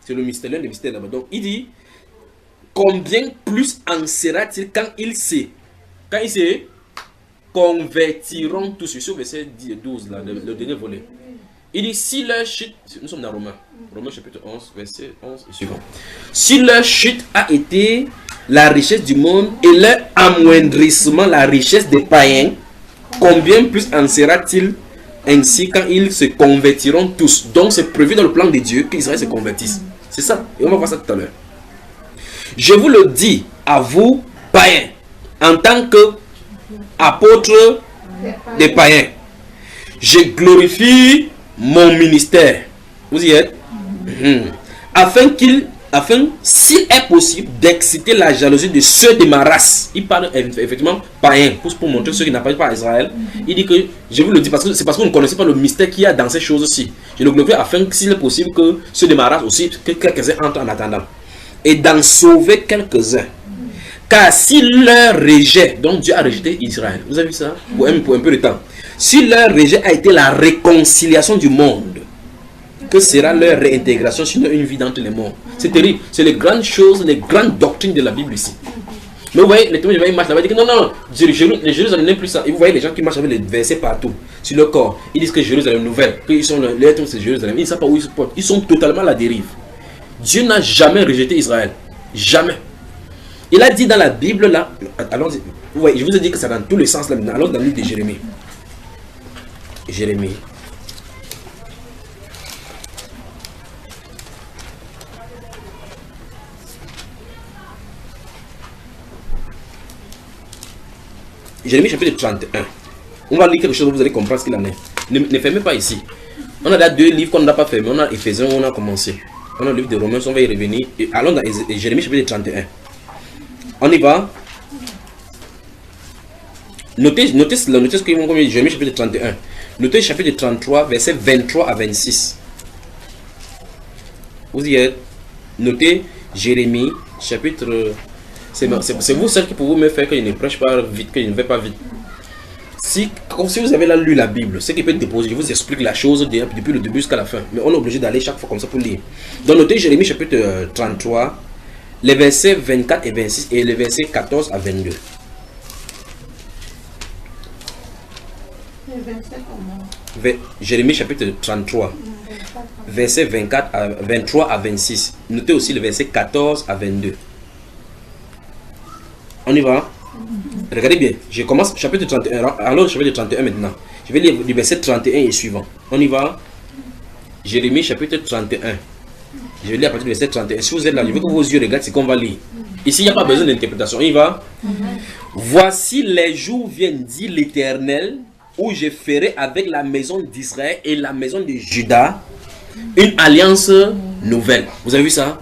C'est le mystère, l'un des mystères là-bas. Donc il dit, combien plus en sera-t-il quand ils se convertiront tous, sur verset 12, là, le dernier volet. Il dit, si leur chute, nous sommes dans Romains chapitre 11, verset 11 et suivant. Si leur chute a été la richesse du monde et leur amoindrissement la richesse des païens, combien plus en sera-t-il ainsi quand ils se convertiront tous? Donc c'est prévu dans le plan de Dieu qu'Israël se convertisse. C'est ça, et on va voir ça tout à l'heure. Je vous le dis à vous, païens, en tant que apôtre des païens, je glorifie mon ministère. Vous y êtes? Afin qu'ils afin, s'il est possible, d'exciter la jalousie de ceux de ma race. Il parle effectivement païen, pour montrer ceux qui n'appartiennent pas à Israël. Il dit que, je vous le dis, parce que c'est parce que vous ne connaissez pas le mystère qu'il y a dans ces choses-ci. Je le glorifie afin, s'il est possible, que ceux de ma race aussi, que quelques-uns entrent en attendant. Et d'en sauver quelques-uns. Car si leur rejet, donc Dieu a rejeté Israël, vous avez vu ça? Pour un peu de temps. Si leur rejet a été la réconciliation du monde, que sera leur réintégration sinon une vie d'entre les morts? C'est terrible. C'est les grandes choses, les grandes doctrines de la Bible ici. Mais vous voyez, les témoins marchent là-bas, ils disent que non, Jérusalem n'est plus ça. Et vous voyez les gens qui marchent avec les versets partout, sur le corps. Ils disent que Jérusalem est nouvelle, qu'ils sont l'être, c'est Jérusalem. Ils ne savent pas où ils se portent. Ils sont totalement à la dérive. Dieu n'a jamais rejeté Israël. Jamais. Il a dit dans la Bible là, allons, vous voyez, je vous ai dit que c'est dans tous les sens là maintenant. Allons dans le livre de Jérémie. Jérémie. Jérémie chapitre 31. On va lire quelque chose, vous allez comprendre ce qu'il en est. Ne fermez pas ici. On a là deux livres qu'on n'a pas fermés. On a Éphésiens, on a commencé. On a le livre de Romains, on va y revenir. Et allons dans Jérémie chapitre 31. On y va. Notez ce qu'ils vont comme Jérémie chapitre 31. Notez chapitre 33, versets 23 à 26. Vous y êtes. Notez Jérémie chapitre... C'est vous seul qui pouvez me faire que je ne prêche pas vite, que je ne vais pas vite. Si vous avez là lu la Bible, ce qui peut être déposé, je vous explique la chose depuis le début jusqu'à la fin. Mais on est obligé d'aller chaque fois comme ça pour lire. Donc notez Jérémie chapitre 33, les versets 24 et 26 et les versets 14 à 22. Jérémie chapitre 33, versets 23 à 26. Notez aussi le verset 14 à 22. On y va. Regardez bien. Je commence chapitre 31. Alors chapitre 31 maintenant. Je vais lire du verset 31 et suivant. On y va. Jérémie chapitre 31. Je vais lire à partir du verset 31. Si vous êtes là, je veux que vos yeux regardent ce qu'on va lire. Ici, il n'y a pas besoin d'interprétation. On y va. Voici les jours viennent, dit l'Éternel, où je ferai avec la maison d'Israël et la maison de Juda une alliance nouvelle. Vous avez vu ça?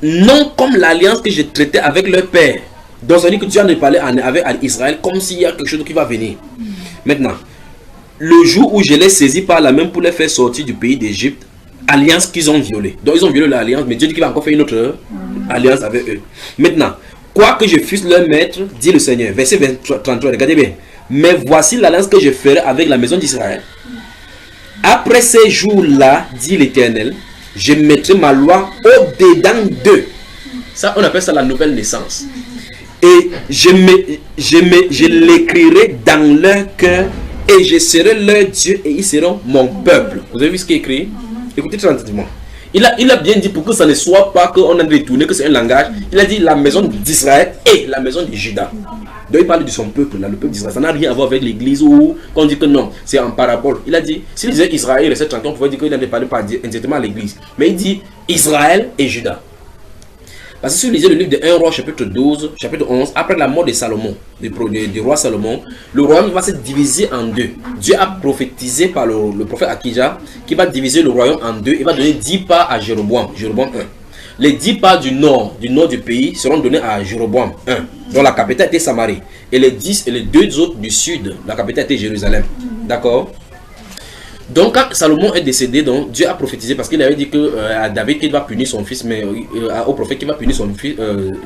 Non comme l'alliance que j'ai traitée avec leur père. Donc ça veut dire que Dieu en a parlé avec Israël comme s'il y a quelque chose qui va venir. Maintenant, le jour où je les saisis par la main pour les faire sortir du pays d'Égypte, alliance qu'ils ont violée. Donc ils ont violé l'alliance, mais Dieu dit qu'il va encore faire une autre alliance avec eux. Maintenant, quoi que je fusse leur maître, dit le Seigneur. Verset 33, regardez bien. Mais voici l'alliance que je ferai avec la maison d'Israël. Après ces jours-là, dit l'Éternel, je mettrai ma loi au-dedans d'eux. Ça, on appelle ça la nouvelle naissance. Et je l'écrirai dans leur cœur et je serai leur Dieu et ils seront mon peuple. Vous avez vu ce qui est écrit? Écoutez très attentivement. Il a bien dit pour que ça ne soit pas qu'on a retourné, que c'est un langage. Il a dit la maison d'Israël et la maison de Juda. Donc il parle de son peuple, là, le peuple d'Israël. Ça n'a rien à voir avec l'église où on dit que non, c'est en parabole. Il a dit, s'il disait Israël, il restait 30 ans, on pouvait dire qu'il n'avait pas indirectement à l'église. Mais il dit Israël et Juda. Parce que si vous lisez le livre de 1 roi chapitre 12, chapitre 11, après la mort de Salomon, du roi Salomon, le royaume va se diviser en deux. Dieu a prophétisé par le prophète Akija qui va diviser le royaume en deux et va donner 10 parts à Jéroboam, Jéroboam 1. Les 10 parts du nord du pays seront données à Jéroboam 1, dont la capitale était Samarie. Et les 10 et les 2 autres du sud, la capitale était Jérusalem. D'accord? Donc quand Salomon est décédé, donc, Dieu a prophétisé parce qu'il avait dit que, à David qu'il va punir son fils, mais au prophète qu'il va punir son fils,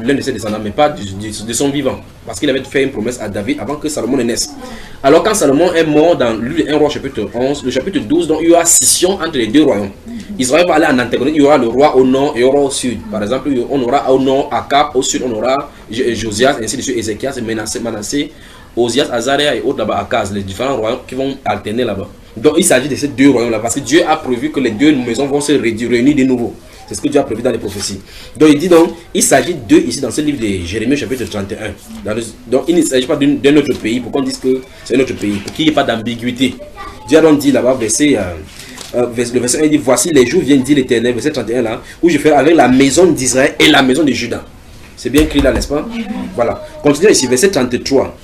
l'un de ses descendants, mais pas de son vivant. Parce qu'il avait fait une promesse à David avant que Salomon ne naisse. Alors quand Salomon est mort dans le 1 roi chapitre 11, le chapitre 12, donc il y aura scission entre les deux royaumes. Israël va aller en antagonisme, il y aura le roi au nord et il y aura au sud. Par exemple, on aura au nord Akab, au sud on aura Josias, ainsi de suite, Ézéchias, Manassé, Osias, Azaria et autres là-bas, Akaz, les différents royaumes qui vont alterner là-bas. Donc il s'agit de ces deux royaumes-là, parce que Dieu a prévu que les deux maisons vont se réunir de nouveau. C'est ce que Dieu a prévu dans les prophéties. Donc il dit donc, il s'agit d'eux ici dans ce livre de Jérémie chapitre 31. Donc il ne s'agit pas d'un autre pays, pour qu'on dise que c'est un autre pays, pour qu'il n'y ait pas d'ambiguïté. Dieu a donc dit là-bas, le verset 1, il dit, voici les jours viennent, dit l'Éternel, verset 31 là, où je ferai avec la maison d'Israël et la maison de Juda. C'est bien écrit là, n'est-ce pas? Voilà. Continuez ici, verset 33.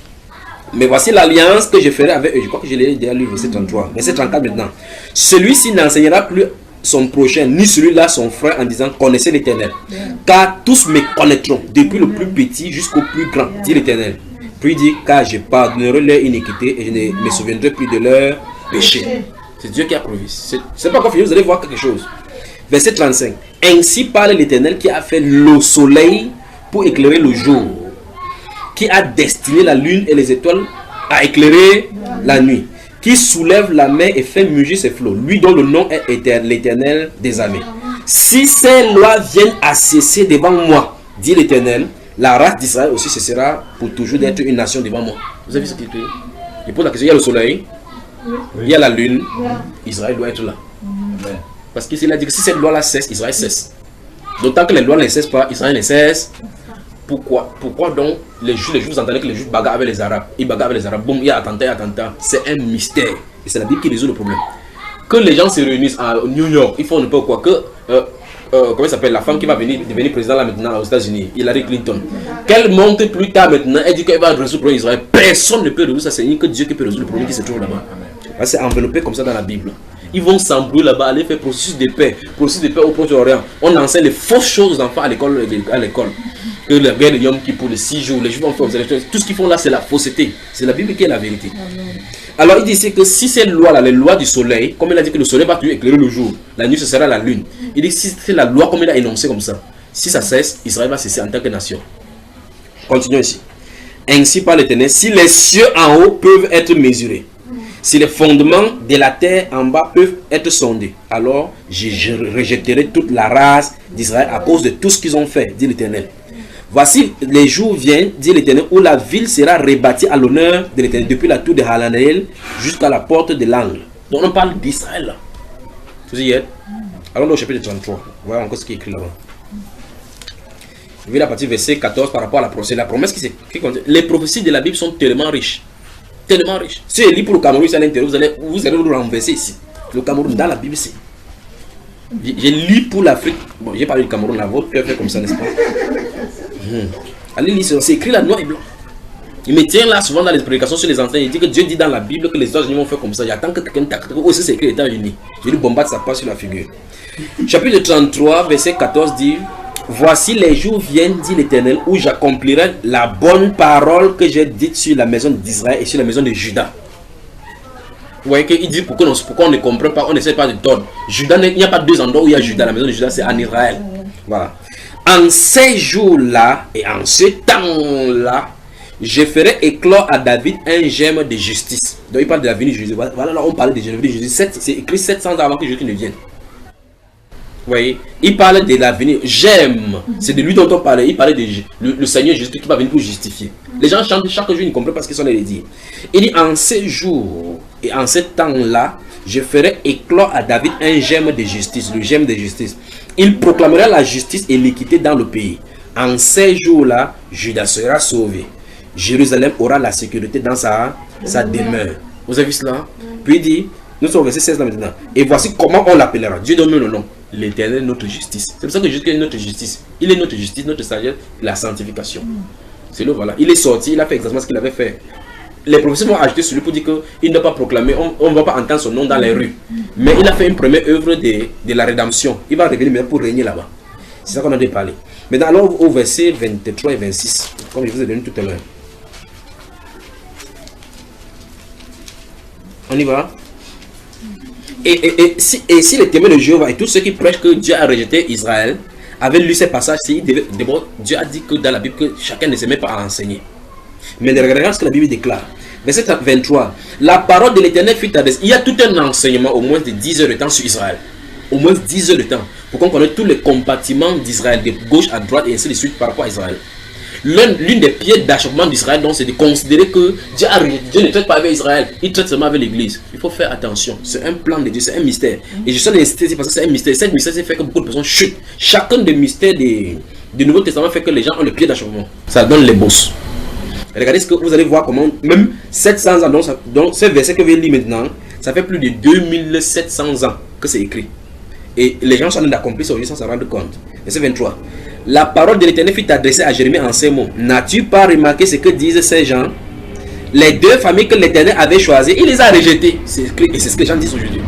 Mais voici l'alliance que je ferai avec eux. Je crois que je l'ai déjà lu, verset 33. Verset 34 maintenant. Celui-ci n'enseignera plus son prochain, ni celui-là son frère, en disant connaissez l'Éternel. Car tous me connaîtront, depuis le plus petit jusqu'au plus grand, dit l'Éternel. Puis il dit, car je pardonnerai leur iniquité et je ne me souviendrai plus de leur péché. C'est Dieu qui a promis. C'est pas encore fini, vous allez voir quelque chose. Verset 35. Ainsi parle l'Éternel qui a fait le soleil pour éclairer le jour, qui a destiné la lune et les étoiles à éclairer la nuit, qui soulève la mer et fait mugir ses flots, lui dont le nom est l'Éternel des armées. Si ces lois viennent à cesser devant moi, dit l'Éternel, la race d'Israël aussi cessera pour toujours d'être une nation devant moi. Vous avez vu ce qu'il dit? Il pose la question, il y a le soleil, il y a la lune, Israël doit être là. Parce qu'il a dit que si cette loi-là cesse, Israël cesse. D'autant que les lois ne cessent pas, Israël ne cesse. Pourquoi donc les Juifs vous entendez que les Juifs bagarrent avec les Arabes? Ils bagarrent avec les Arabes, boum, il y a attentat. C'est un mystère. Et c'est la Bible qui résout le problème. Que les gens se réunissent à New York, ils font ne pas quoi. Que, comment il s'appelle, la femme qui va devenir président là maintenant aux États-Unis, Hillary Clinton, qu'elle monte plus tard maintenant, elle dit qu'elle va résoudre le problème d'Israël. Personne ne peut résoudre ça, c'est que Dieu qui peut résoudre le problème qui se trouve là-bas. C'est enveloppé comme ça dans la Bible. Ils vont s'embrouiller là-bas, aller faire processus de paix au Proche-Orient. On enseigne les fausses choses aux enfants à l'école. Que la guerre de Yom Kippour, les 6 jours, les Juifs vont faire tout ce qu'ils font là, c'est la fausseté. C'est la Bible qui est la vérité. Alors il dit que si ces lois-là, les lois du soleil, comme il a dit que le soleil va toujours éclairer le jour, la nuit ce sera la lune. Il dit que si c'est la loi comme il a énoncé comme ça, si ça cesse, Israël va cesser en tant que nation. Continuons ici. Ainsi par l'Éternel, si les cieux en haut peuvent être mesurés, si les fondements de la terre en bas peuvent être sondés, alors je rejetterai toute la race d'Israël à cause de tout ce qu'ils ont fait, dit l'Éternel. Voici les jours viennent, dit l'Éternel, où la ville sera rebâtie à l'honneur de l'Éternel, depuis la tour de Hananel jusqu'à la porte de l'angle. Donc on parle d'Israël là. Vous y êtes? Allons au chapitre 33. Voilà encore ce qui est écrit là-bas. Je vais la partie verset 14 par rapport à la promesse. La promesse qui contient. Les prophéties de la Bible sont tellement riches. Tellement riche. Si je lis pour le Cameroun, à l'intérieur, vous allez le renverser ici. Le Cameroun, dans la Bible, c'est. Je lis pour l'Afrique. Bon, j'ai parlé du Cameroun, la vôtre peut faire comme ça, n'est-ce pas? Allez lire, c'est écrit là, noir et blanc. Il me tient là souvent dans les prédications sur les antennes. Il dit que Dieu dit dans la Bible que les États-Unis vont faire comme ça. Il attend que quelqu'un t'accorde. Aussi, c'est écrit les États-Unis. Je lui bombarde sa passe sur la figure. Chapitre 33, verset 14 dit: voici les jours viennent, dit l'Éternel, où j'accomplirai la bonne parole que j'ai dite sur la maison d'Israël et sur la maison de Juda. Vous voyez qu'il dit pourquoi on ne comprend pas, on n'essaie pas de tordre. Juda, il n'y a pas deux endroits où il y a Juda. La maison de Juda, c'est en Israël. Voilà. En ces jours-là et en ce temps-là, je ferai éclore à David un germe de justice. Donc il parle de la venue de Jésus. Voilà, là on parle de Jésus. C'est écrit 700 ans avant que Jésus ne vienne. Vous voyez, il parle de l'avenir. J'aime. C'est de lui dont on parlait. Il parlait de le Seigneur Jésus qui va venir pour justifier. Les gens chantent chaque jour, ils ne comprennent pas ce qu'ils sont allés dire. Il dit en ces jours et en ce temps-là, je ferai éclore à David un germe de justice. Le germe de justice. Il proclamera la justice et l'équité dans le pays. En ces jours-là, Juda sera sauvé. Jérusalem aura la sécurité dans sa demeure. Vous avez vu cela? Puis il dit, nous sommes au verset 16 là maintenant. Et voici comment on l'appellera. Dieu donne le nom. L'Éternel, notre justice. C'est pour ça que Jésus est notre justice. Il est notre justice, notre sagesse, la sanctification. C'est le voilà. Il est sorti, il a fait exactement ce qu'il avait fait. Les prophéties vont ajouter sur lui pour dire qu'il ne doit pas proclamer, on ne va pas entendre son nom dans les rues. Mais il a fait une première œuvre de la rédemption. Il va revenir maintenant pour régner là-bas. C'est ça qu'on a dû parler. Maintenant, allons au verset 23 et 26, comme je vous ai donné tout à l'heure. On y va. Et si les témoins de Jéhovah et tous ceux qui prêchent que Dieu a rejeté Israël avaient lu ces passages, d'abord Dieu a dit que dans la Bible que chacun ne se met pas à enseigner. Mais regardez ce que la Bible déclare. Verset 23. La parole de l'Éternel fut adressée. Il y a tout un enseignement, au moins de 10 heures de temps sur Israël. Au moins 10 heures de temps. Pour qu'on connaisse tous les compartiments d'Israël, de gauche à droite et ainsi de suite par rapport à Israël. L'une des pièces d'achoppement d'Israël, donc, c'est de considérer que Dieu ne traite pas avec Israël, il traite seulement avec l'Église. Il faut faire attention. C'est un plan de Dieu, c'est un mystère. Et je suis insisté parce que c'est un mystère. Cet mystère, c'est fait que beaucoup de personnes chutent. Chacun des mystères du Nouveau Testament fait que les gens ont le pied d'achoppement. Ça donne les bosses. Regardez ce que vous allez voir comment, même 700 ans, donc ce verset que je vais lire maintenant, ça fait plus de 2700 ans que c'est écrit. Et les gens sont en train d'accomplir ça aujourd'hui sans s'en rendre compte. Verset 23. La parole de l'Éternel fut adressée à Jérémie en ces mots. N'as-tu pas remarqué ce que disent ces gens? Les deux familles que l'Éternel avait choisies, il les a rejetées. C'est écrit, et c'est ce que les gens disent aujourd'hui.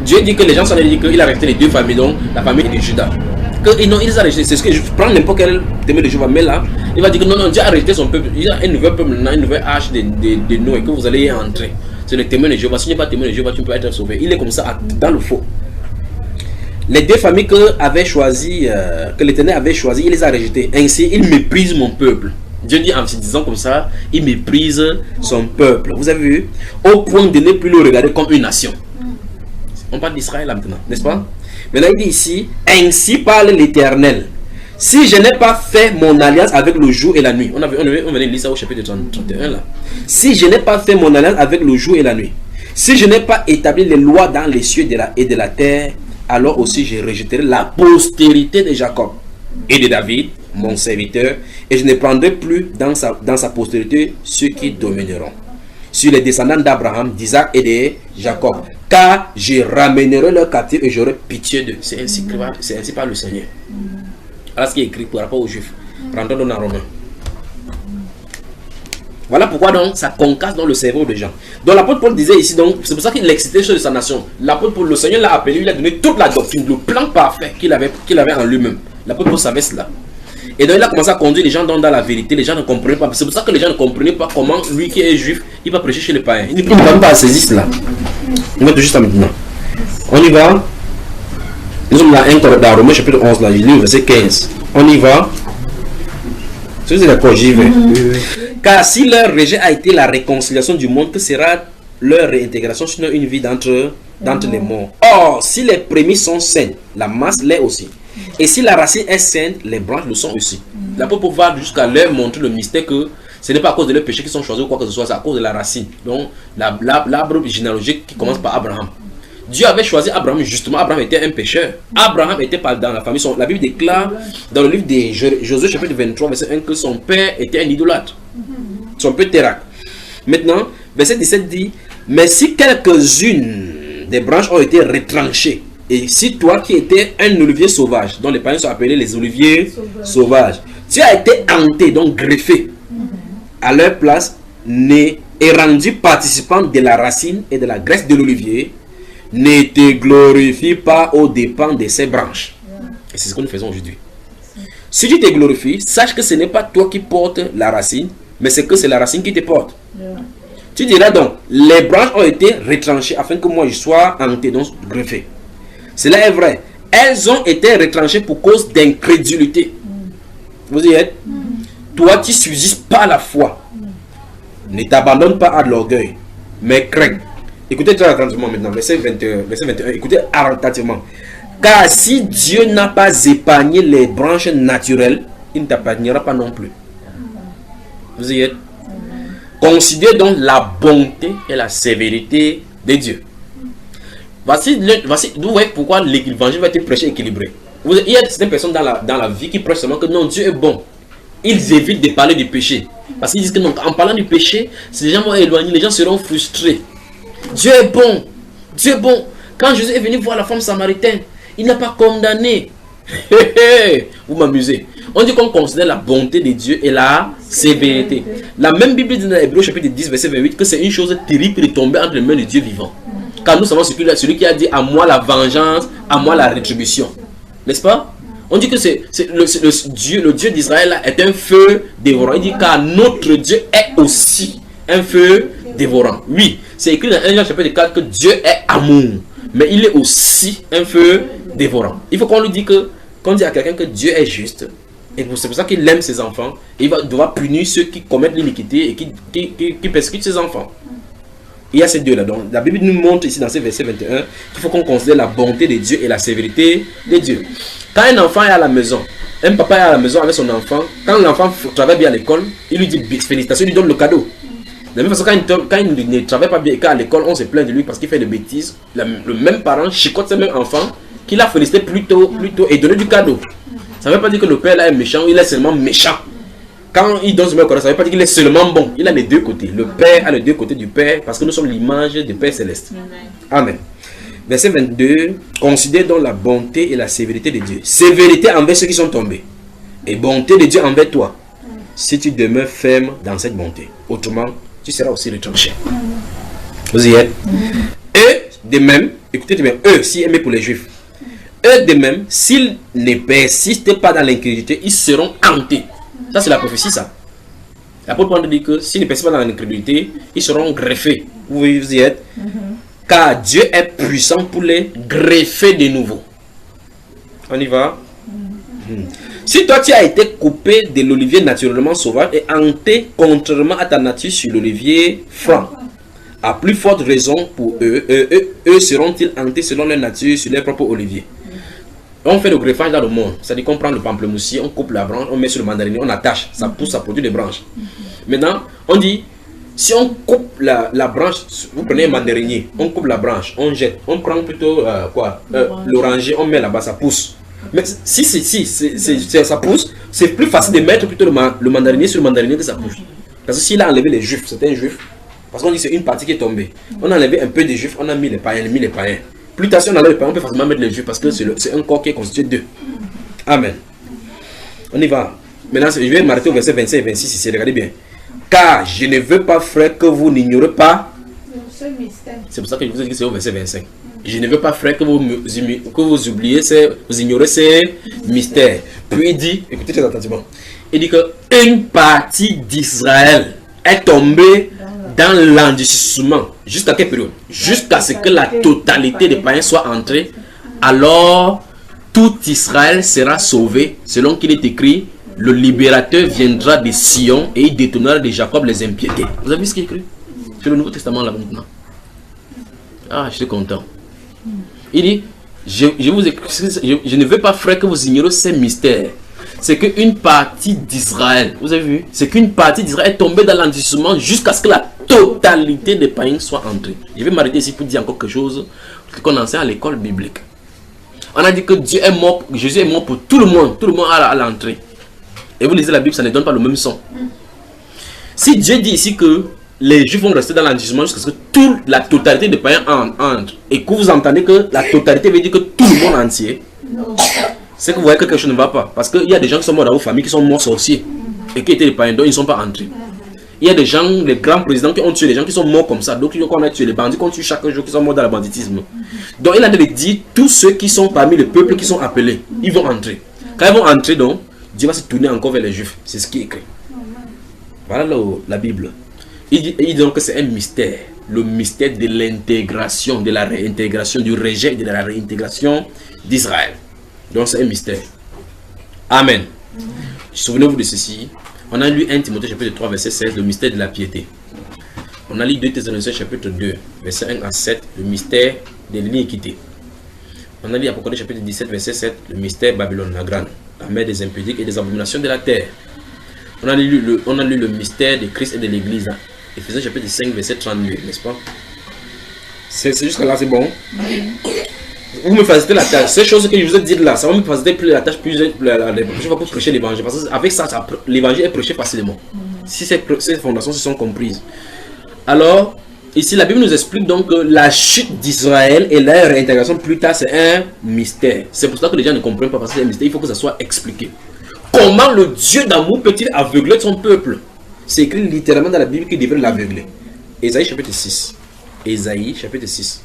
Dieu dit que les gens sont allés dire qu'il a rejeté les deux familles, donc la famille de Judas. Que non, il les a rejetés. C'est ce que je prends n'importe quel témoin de Jéhovah, mais là, il va dire que non, Dieu a rejeté son peuple. Il a un nouvel peuple maintenant, une nouvelle arche de Noé, que vous allez y entrer. C'est le témoin de Jéhovah. Si tu n'es pas témoin de Jéhovah, tu ne peux pas être sauvé. Il est comme ça, dans le faux. Les deux familles que l'Éternel avait choisies, il les a rejetées. Ainsi, il méprise mon peuple. Dieu dit en se disant comme ça, il méprise son peuple. Vous avez vu? Au point de ne plus le regarder comme une nation. On parle d'Israël maintenant, n'est-ce pas? Maintenant, il dit ici, ainsi parle l'Éternel. Si je n'ai pas fait mon alliance avec le jour et la nuit. On venait de lire ça au chapitre 31 là. Si je n'ai pas fait mon alliance avec le jour et la nuit. Si je n'ai pas établi les lois dans les cieux et de la terre. Alors aussi je rejetterai la postérité de Jacob et de David, mon serviteur, et je ne prendrai plus dans sa postérité ceux qui domineront sur les descendants d'Abraham, d'Isaac et de Jacob, car je ramènerai leurs captifs et j'aurai pitié d'eux. C'est ainsi par le Seigneur. Voilà ce qui est écrit par rapport aux Juifs. Rentrons dans Romains. Voilà pourquoi donc ça concasse dans le cerveau des gens. Donc l'apôtre Paul disait ici, donc c'est pour ça qu'il excitait sur sa nation. L'apôtre Paul, le Seigneur l'a appelé, il lui a donné toute la doctrine, le plan parfait qu'il avait en lui-même. L'apôtre Paul savait cela. Et donc il a commencé à conduire les gens dans la vérité. Les gens ne comprenaient pas. C'est pour ça que les gens ne comprenaient pas comment lui qui est juif, il va prêcher chez les païens. Il ne peut même pas saisir cela. On va tout juste maintenant. On y va. Nous sommes là dans Romains chapitre 11, là, il lit verset 15. On y va. Si vous êtes d'accord, j'y vais. Car si leur rejet a été la réconciliation du monde, que sera leur réintégration sinon une vie d'entre les morts? Or, si les prémices sont saines, la masse l'est aussi. Et si la racine est saine, les branches le sont aussi. L'apôtre Paul va jusqu'à leur montrer le mystère que ce n'est pas à cause de leurs péchés qu'ils sont choisis ou quoi que ce soit, c'est à cause de la racine. Donc, l'arbre généalogique qui commence par Abraham. Dieu avait choisi Abraham, justement. Abraham était un pécheur. Abraham était pas dans la famille. La Bible déclare dans le livre de Josué chapitre 23 verset 1 que son père était un idolâtre. Son père Térak. Maintenant, verset 17 dit, mais si quelques-unes des branches ont été retranchées, et si toi qui étais un olivier sauvage, dont les païens sont appelés les oliviers sauvages, tu as été hanté, donc greffé, à leur place, né et rendu participant de la racine et de la graisse de l'olivier, ne te glorifie pas aux dépens de ces branches. Et c'est ce que nous faisons aujourd'hui. Si tu te glorifies, sache que ce n'est pas toi qui portes la racine, mais c'est que c'est la racine qui te porte. Tu diras donc, les branches ont été retranchées afin que moi je sois hanté, donc greffé. Cela est vrai. Elles ont été retranchées pour cause d'incrédulité. Vous y êtes? Toi, tu subsistes par la foi. Ne t'abandonne pas à l'orgueil, mais crains. Écoutez très attentivement maintenant, verset 21. Écoutez attentivement. Car si Dieu n'a pas épargné les branches naturelles, il ne t'épargnera pas non plus. Vous y êtes? Considérez donc la bonté et la sévérité de Dieu. Voici, vous voyez pourquoi l'évangile va être prêché équilibré. Il y a certaines personnes dans la vie qui prêchent seulement que non, Dieu est bon. Ils évitent de parler du péché. Parce qu'ils disent que non, en parlant du péché, si les gens vont éloigner, les gens seront frustrés. Dieu est bon. Dieu est bon. Quand Jésus est venu voir la femme samaritaine, il n'a pas condamné. Vous m'amusez. On dit qu'on considère la bonté de Dieu et la sévérité. La même Bible dit dans Hébreux chapitre 10 verset 28 que c'est une chose terrible de tomber entre les mains de Dieu vivant. Car nous savons celui qui a dit à moi la vengeance, à moi la rétribution. N'est-ce pas? On dit que le Dieu d'Israël est un feu dévorant. Il dit car notre Dieu est aussi un feu dévorant. Oui, c'est écrit dans 1 Jean chapitre 4 que Dieu est amour. Mais il est aussi un feu dévorant. Il faut qu'on lui dise que, qu'on dise à quelqu'un que Dieu est juste. Et c'est pour ça qu'il aime ses enfants. Et il va devoir punir ceux qui commettent l'iniquité et qui persécutent ses enfants. Il y a ces deux-là. Donc la Bible nous montre ici dans ce verset 21 qu'il faut qu'on considère la bonté de Dieu et la sévérité de Dieu. Quand un enfant est à la maison, un papa est à la maison avec son enfant, quand l'enfant travaille bien à l'école, il lui dit félicitations, il lui donne le cadeau. De la même façon, quand il ne travaille pas bien et qu'à l'école, on se plaint de lui parce qu'il fait des bêtises, le même parent chicote ce même enfant qu'il a félicité plus tôt et donné du cadeau. Ça ne veut pas dire que le père là est méchant, il est seulement méchant. Quand il donne ce même cadeau, ça ne veut pas dire qu'il est seulement bon. Il a les deux côtés. Le père a les deux côtés du père parce que nous sommes l'image du Père céleste. Amen. Verset 22. Considère donc la bonté et la sévérité de Dieu. Sévérité envers ceux qui sont tombés. Et bonté de Dieu envers toi. Si tu demeures ferme dans cette bonté. Autrement, tu seras aussi retranché. Vous y êtes. Et de même, écoutez bien, eux, s'ils aimaient pour les Juifs, eux de même, s'ils ne persistent pas dans l'incrédulité, ils seront hantés. Ça, c'est la prophétie, ça. L'apôtre Paul dit que s'ils ne persistent pas dans l'incrédulité, ils seront greffés. Vous y êtes. Car Dieu est puissant pour les greffer de nouveau. On y va. Si toi tu as été coupé de l'olivier naturellement sauvage et hanté contrairement à ta nature sur l'olivier franc, à plus forte raison pour eux seront-ils hantés selon leur nature sur leur propre olivier. On fait le greffage dans le monde, c'est-à-dire qu'on prend le pamplemoussier, on coupe la branche, on met sur le mandarinier, on attache, ça pousse, ça produit des branches. Maintenant, on dit, si on coupe la branche, vous prenez un mandarinier, on coupe la branche, on jette, on prend plutôt l'oranger, on met là-bas, ça pousse. Mais si ça pousse, c'est plus facile de mettre plutôt le mandarinier sur le mandarinier que ça pousse. Parce que s'il a enlevé les juifs, c'était un juif, parce qu'on dit que c'est une partie qui est tombée. On a enlevé un peu des juifs, on a mis les païens, Plus tard, si on enlève les païens, on peut facilement mettre les juifs parce que c'est un corps qui est constitué d'eux. Amen. On y va. Maintenant, je vais m'arrêter au verset 25 et 26 ici, regardez bien. Car je ne veux pas, frère, que vous n'ignorez pas. C'est pour ça que je vous ai dit que c'est au verset 25. Je ne veux pas, frère, que vous oubliez, vous ignorez ces mystères. Puis il dit, écoutez très attentivement, il dit que une partie d'Israël est tombée dans l'endurcissement. Jusqu'à quelle période? Jusqu'à ce que la totalité des païens soit entrée. Alors, tout Israël sera sauvé, selon qu'il est écrit, le libérateur viendra de Sion et il détournera de Jacob les impiétés. Vous avez vu ce qui est écrit sur le Nouveau Testament là maintenant? Ah, je suis content. Il dit, je ne veux pas, frère, que vous ignorez ces mystères. C'est qu'une partie d'Israël, vous avez vu, c'est qu'une partie d'Israël est tombée dans l'endurcissement jusqu'à ce que la totalité des païens soit entrée. Je vais m'arrêter ici pour dire encore quelque chose qu'on enseigne à l'école biblique. On a dit que Dieu est mort, Jésus est mort pour tout le monde à l'entrée. Et vous lisez la Bible, ça ne donne pas le même son. Si Dieu dit ici que les Juifs vont rester dans l'endurcissement jusqu'à ce que la totalité des païens entre, et que vous entendez que la totalité veut dire que tout le monde entier, c'est que vous voyez que quelque chose ne va pas. Parce qu'il y a des gens qui sont morts dans vos familles, qui sont morts sorciers, et qui étaient des païens, donc ils ne sont pas entrés. Il y a des gens, les grands présidents qui ont tué des gens qui sont morts comme ça, donc on a tué les bandits qu'on tue chaque jour, qui sont morts dans le banditisme. Donc il a dit, tous ceux qui sont parmi le peuple qui sont appelés, ils vont entrer. Quand ils vont entrer, donc, Dieu va se tourner encore vers les Juifs. C'est ce qui est écrit. Voilà la Bible. Il dit donc que c'est un mystère. Le mystère de l'intégration, de la réintégration, du rejet, de la réintégration d'Israël. Donc c'est un mystère. Amen. Souvenez-vous de ceci. On a lu 1 Timothée chapitre 3 verset 16, le mystère de la piété. On a lu 2 Thessaloniciens chapitre 2 verset 1 à 7, le mystère de l'iniquité. On a lu Apocalypse chapitre 17 verset 7, le mystère Babylone la grande, la mère des impudiques et des abominations de la terre. On a lu le mystère de Christ et de l'Église. Éphésiens chapitre 5 verset 32, n'est-ce pas? C'est jusqu'à là, c'est bon? Vous me facilitez la tâche. Ces choses que je vous ai dites là, ça va me faciliter plus la tâche, pour prêcher l'évangile. Parce qu'avec ça, l'évangile est prêché facilement. Si ces fondations se sont comprises. Alors, ici, la Bible nous explique donc que la chute d'Israël et la réintégration plus tard, c'est un mystère. C'est pour ça que les gens ne comprennent pas, parce que c'est un mystère. Il faut que ça soit expliqué. Comment le Dieu d'amour peut-il aveugler son peuple? C'est écrit littéralement dans la Bible qu'il devrait l'aveugler. Ésaïe chapitre 6. Ésaïe chapitre 6.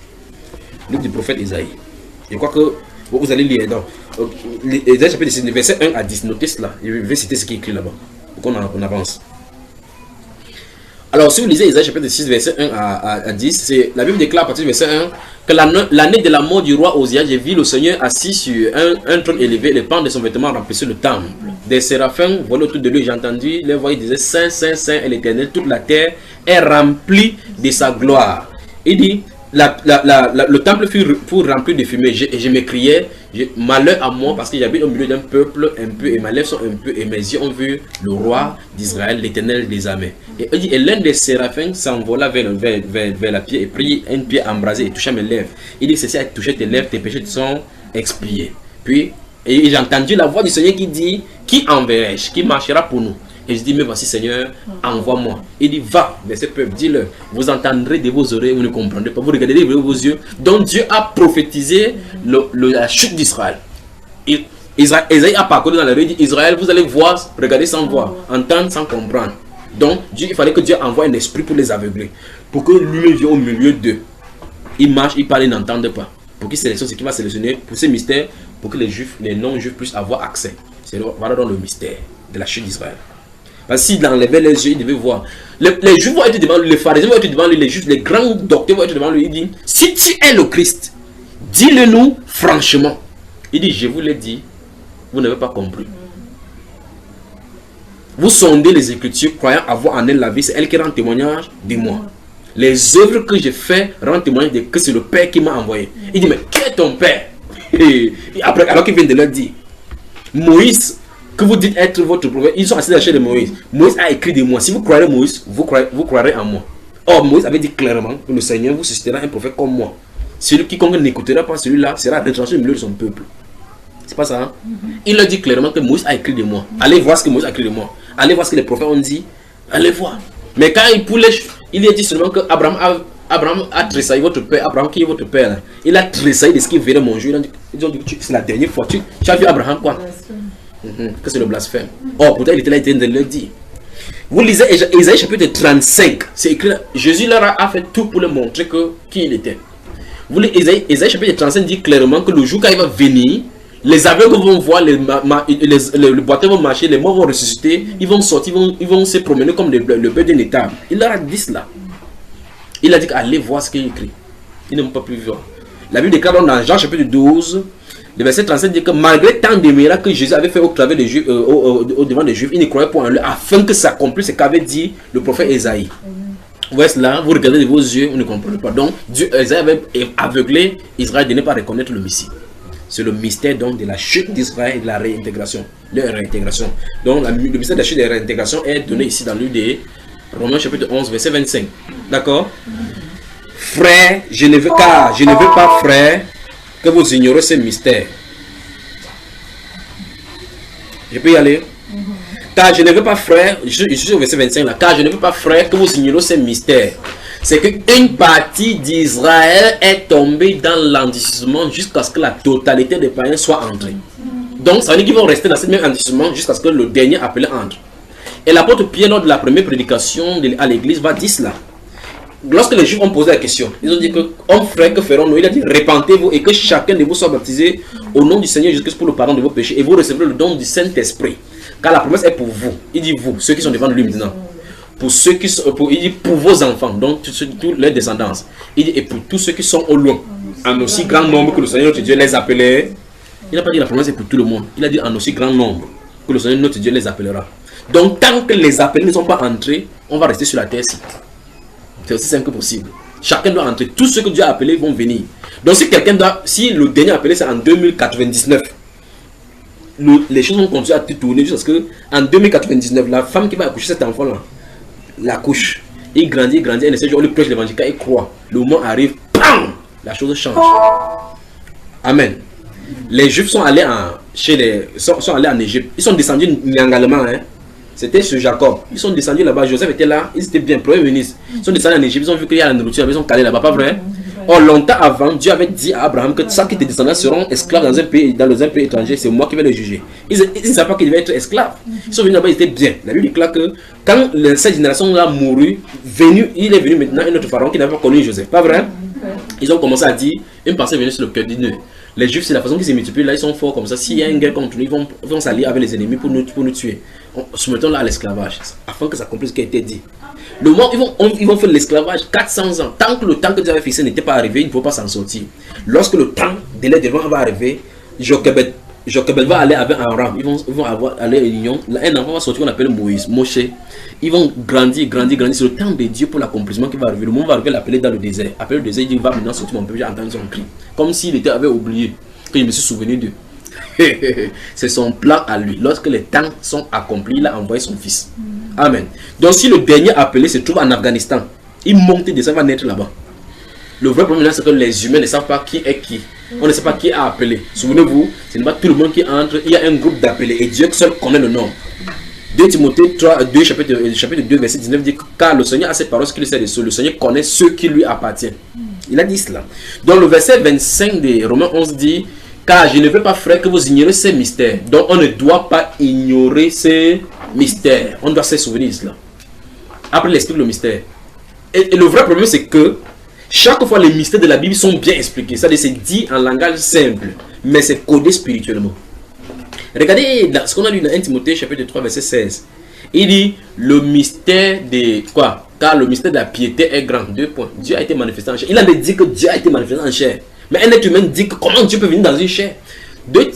Livre du prophète Ésaïe. Je crois que vous allez lire dans Ésaïe chapitre 6, verset 1 à 10. Notez cela. Je vais citer ce qui est écrit là-bas. Pour qu'on avance. Alors, si vous lisez Ésaïe chapitre 6, verset 1 à 10, la Bible déclare à partir du verset 1 que l'année de la mort du roi Osia, j'ai vu le Seigneur assis sur un trône élevé, les pans de son vêtement remplissaient le temple. Des séraphins volaient autour de lui, j'ai entendu les voix, ils disaient Saint, Saint, Saint est l'Éternel, toute la terre est remplie de sa gloire. Il dit, le temple fut rempli de fumée, et je m'écriais, malheur à moi parce que j'habite au milieu d'un peuple impur et mes lèvres sont impures et mes yeux ont vu le roi d'Israël, l'Éternel des armées. Et l'un des séraphins s'envola vers la pierre et prit une pierre embrasée et toucha mes lèvres. Il dit, ceci a touché tes lèvres, tes péchés sont expiés. Puis, et j'ai entendu la voix du Seigneur qui dit, qui enverrai-je, qui marchera pour nous? Et je dis, mais voici Seigneur, envoie-moi. Il dit, va vers ce peuple, dis-leur, vous entendrez de vos oreilles, vous ne comprendrez pas, vous regardez de vos yeux. Donc Dieu a prophétisé la chute d'Israël. Isaïe a parcouru dans la rue, il dit, Israël, vous allez voir, regarder sans voir, entendre sans comprendre. Donc il fallait que Dieu envoie un esprit pour les aveugler, pour que lui vienne au milieu d'eux. Ils marchent, ils parlent, ils n'entendent pas. Pour qu'ils sélectionnent ce qu'il va sélectionner pour ces mystères, pour que les juifs, les non-juifs puissent avoir accès. C'est voilà dans le mystère de la chute d'Israël. Parce que s'il enlevait les yeux, il devait voir. Les juifs vont être devant lui, les pharisiens vont être devant lui, les juifs, les grands docteurs vont être devant lui. Il dit, si tu es le Christ, dis-le nous franchement. Il dit, je vous l'ai dit, vous n'avez pas compris. Vous sondez les Écritures, croyant avoir en elle la vie, c'est elle qui rend témoignage de moi. Les œuvres que j'ai faites rendent témoignage de que c'est le Père qui m'a envoyé. Il dit, mais qui est ton Père? Et après, alors qu'il vient de leur dire, Moïse, que vous dites être votre prophète, ils sont assis dans la chair de Moïse. Moïse a écrit de moi. Si vous croirez Moïse, vous croirez en moi. Or, Moïse avait dit clairement que le Seigneur vous suscitera un prophète comme moi. Celui quiconque n'écoutera pas celui-là sera retranché au milieu de son peuple. C'est pas ça, hein? Il leur dit clairement que Moïse a écrit de moi. Allez voir ce que Moïse a écrit de moi. Allez voir ce que les prophètes ont dit. Allez voir. Mais quand il a dit seulement que Abraham a tressailli votre père. Abraham qui est votre père là. Il a tressailli de ce qu'il verrait mon jour. Ils ont dit que c'est la dernière fois. Tu as vu Abraham quoi? Que c'est le blasphème. Or, pourtant il était là, il était de leur dire. Vous lisez Ésaïe chapitre 35. C'est écrit là. Jésus leur a fait tout pour leur montrer qui il était. Vous lisez Ésaïe chapitre 35 dit clairement que le jour quand il va venir, les aveugles vont voir, les boiteux vont marcher, les morts vont ressusciter, ils vont sortir, ils vont se promener comme le bœuf d'une étable. Il leur a dit cela. Il a dit allez voir ce qu'il est écrit. Ils n'ont pas pu voir. La Bible déclare dans Jean chapitre 12, le verset 37 dit que malgré tant de miracles que Jésus avait fait au travers des Juifs, au devant des Juifs, ils ne croyaient pas en lui, afin que s'accomplisse ce qu'avait dit le prophète Ésaïe. Vous voyez cela, vous regardez de vos yeux, vous ne comprenez pas. Donc, Ésaïe avait aveuglé Israël de ne pas reconnaître le Messie. C'est le mystère donc de la chute d'Israël et de la réintégration. Donc le mystère de la chute et de la réintégration est donné ici dans le livre de Romains chapitre 11 verset 25. D'accord? Frère, je ne veux pas, frère, que vous ignorez ce mystère. Je peux y aller? Car je ne veux pas, frère, je suis au verset 25 là. Car je ne veux pas, frère, que vous ignorez ce mystère. C'est qu'une partie d'Israël est tombée dans l'endurcissement jusqu'à ce que la totalité des païens soit entrée. Donc, ça veut dire qu'ils vont rester dans ce même endurcissement jusqu'à ce que le dernier appelé entre. Et l'apôtre Pierre, lors de la première prédication à l'église, va dire cela. Lorsque les Juifs ont posé la question, ils ont dit que, homme frère, que ferons-nous? Il a dit, repentez-vous et que chacun de vous soit baptisé au nom du Seigneur Jésus-Christ pour le pardon de vos péchés et vous recevrez le don du Saint-Esprit. Car la promesse est pour vous. Il dit vous, ceux qui sont devant lui maintenant. Pour ceux qui sont, il dit pour vos enfants, donc toutes les descendants. Il dit et pour tous ceux qui sont au loin, en aussi grand nombre que le Seigneur notre Dieu les appelait. Il n'a pas dit la promesse est pour tout le monde. Il a dit en aussi grand nombre que le Seigneur notre Dieu les appellera. Donc tant que les appelés ne sont pas entrés, on va rester sur la terre. C'est aussi simple que possible. Chacun doit entrer. Tous ceux que Dieu a appelés vont venir. Donc si le dernier appelé c'est en 2099, les choses vont continuer à tourner jusqu'à ce que en 2099, la femme qui va accoucher cet enfant là, la couche, il grandit, et le Seigneur lui prêche l'évangile, il croit. Le moment arrive, bam, la chose change. Amen. Les Juifs sont allés sont allés en Égypte. Ils sont descendus nyangalement, hein. C'était sur Jacob. Ils sont descendus là-bas. Joseph était là. Ils étaient bien, premier ministre. Ils sont descendus en Égypte. Ils ont vu qu'il y a la nourriture. Ils sont calés là-bas, pas vrai? Or, longtemps avant, Dieu avait dit à Abraham que ceux qui étaient descendants seront esclaves dans un pays étranger. C'est moi qui vais les juger. Ils ne savaient pas qu'ils devaient être esclaves. Ils sont venus là-bas, ils étaient bien. La Bible déclare que quand cette génération a mouru, il est venu maintenant un autre pharaon qui n'avait pas connu Joseph. Pas vrai? Ils ont commencé à dire, une pensée venue sur le cœur d'eux. Les Juifs, c'est la façon qu'ils se multiplient. Là, ils sont forts comme ça. S'il y a une guerre contre nous, ils vont s'allier avec les ennemis pour nous tuer. Soumettons-là à l'esclavage, afin que ça accomplisse ce qui a été dit. Le moment ils vont faire l'esclavage 400 ans. Tant que le temps que Dieu avait fixé n'était pas arrivé, il ne faut pas s'en sortir. Lorsque le temps de l'Éternel va arriver, Jochebed va aller avec Abraham. Ils vont aller à l'union. Un enfant va sortir qu'on appelle Moïse, Moshe. Ils vont grandir. C'est le temps de Dieu pour l'accomplissement qui va arriver. Le moment va arriver, l'appeler dans le désert. Après le désert, il dit va maintenant sortir mon peuple, j'ai entendu son cri. Comme s'il avait oublié que je me suis souvenu d'eux. C'est son plan à lui. Lorsque les temps sont accomplis, il a envoyé son fils. Amen. Donc si le dernier appelé se trouve en Afghanistan, il monte et descend, va naître là-bas. Le vrai problème c'est que les humains ne savent pas qui est qui. On ne sait pas qui a appelé. Souvenez-vous, ce n'est pas tout le monde qui entre. Il y a un groupe d'appelés et Dieu seul connaît le nom. 2 Timothée 2, chapitre 2, verset 19 dit car le Seigneur a cette parole qu'il sait de ceux. Le Seigneur connaît ceux qui lui appartiennent. Il a dit cela. Donc le verset 25 de Romains 11 dit car je ne veux pas, frère, que vous ignorez ces mystères. Donc on ne doit pas ignorer ces mystères. On doit se souvenir de cela. Après il explique le mystère. Et le vrai problème c'est que Chaque fois, les mystères de la Bible sont bien expliqués. C'est-à-dire, c'est dit en langage simple, mais c'est codé spirituellement. Regardez ce qu'on a lu dans 1 Timothée chapitre 3, verset 16. Il dit, le mystère de quoi? Car le mystère de la piété est grand. 2 points. Dieu a été manifesté en chair. Il avait dit que Dieu a été manifesté en chair. Mais un être humain dit que comment Dieu peut venir dans une chair? 2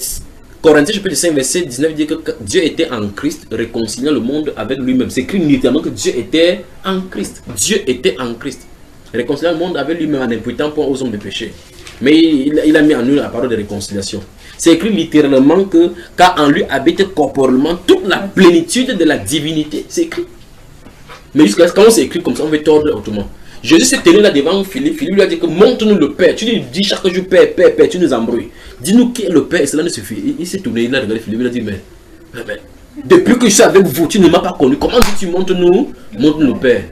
Corinthiens chapitre 5, verset 19 dit que Dieu était en Christ, réconciliant le monde avec lui-même. C'est écrit littéralement que Dieu était en Christ. Dieu était en Christ. Réconciliant le monde avec lui-même en imputant point aux hommes de péché. Mais il a mis en nous la parole de réconciliation. C'est écrit littéralement que car en lui habite corporellement toute la plénitude de la divinité. C'est écrit. Mais jusqu'à quand on s'écrit comme ça, on veut tordre autrement. Jésus s'est tenu là devant Philippe. Philippe lui a dit que montre-nous le Père. Tu lui dis chaque jour Père, Père, Père, tu nous embrouilles. Dis-nous qui est le Père et cela ne suffit. Il s'est tourné, il a regardé Philippe, il a dit mais depuis que je suis avec vous, tu ne m'as pas connu. Comment tu montres-nous le Père?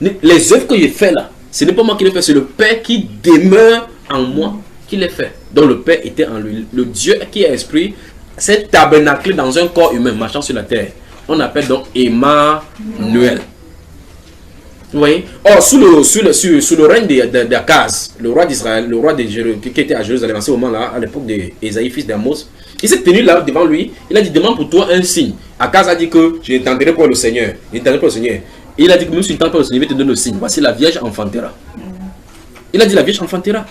Les œuvres que j'ai fait là, ce n'est pas moi qui les fais, c'est le Père qui demeure en moi qui les fait. Donc le Père était en lui. Le Dieu qui est esprit s'est tabernaclé dans un corps humain marchant sur la terre. On appelle donc Emmanuel. Vous voyez? Or, sous le règne d'Akaz, le roi d'Israël, le roi qui était à Jérusalem à ce moment-là, à l'époque d'Ésaïe, fils d'Amos, il s'est tenu là devant lui. Il a dit, demande pour toi un signe. Akaz a dit que je n'étendrai pas le Seigneur. Il a dit que même si tu n'étends pas le Seigneur, il va te donner le signe. Voici la Vierge enfantera. Il a dit la Vierge enfantera.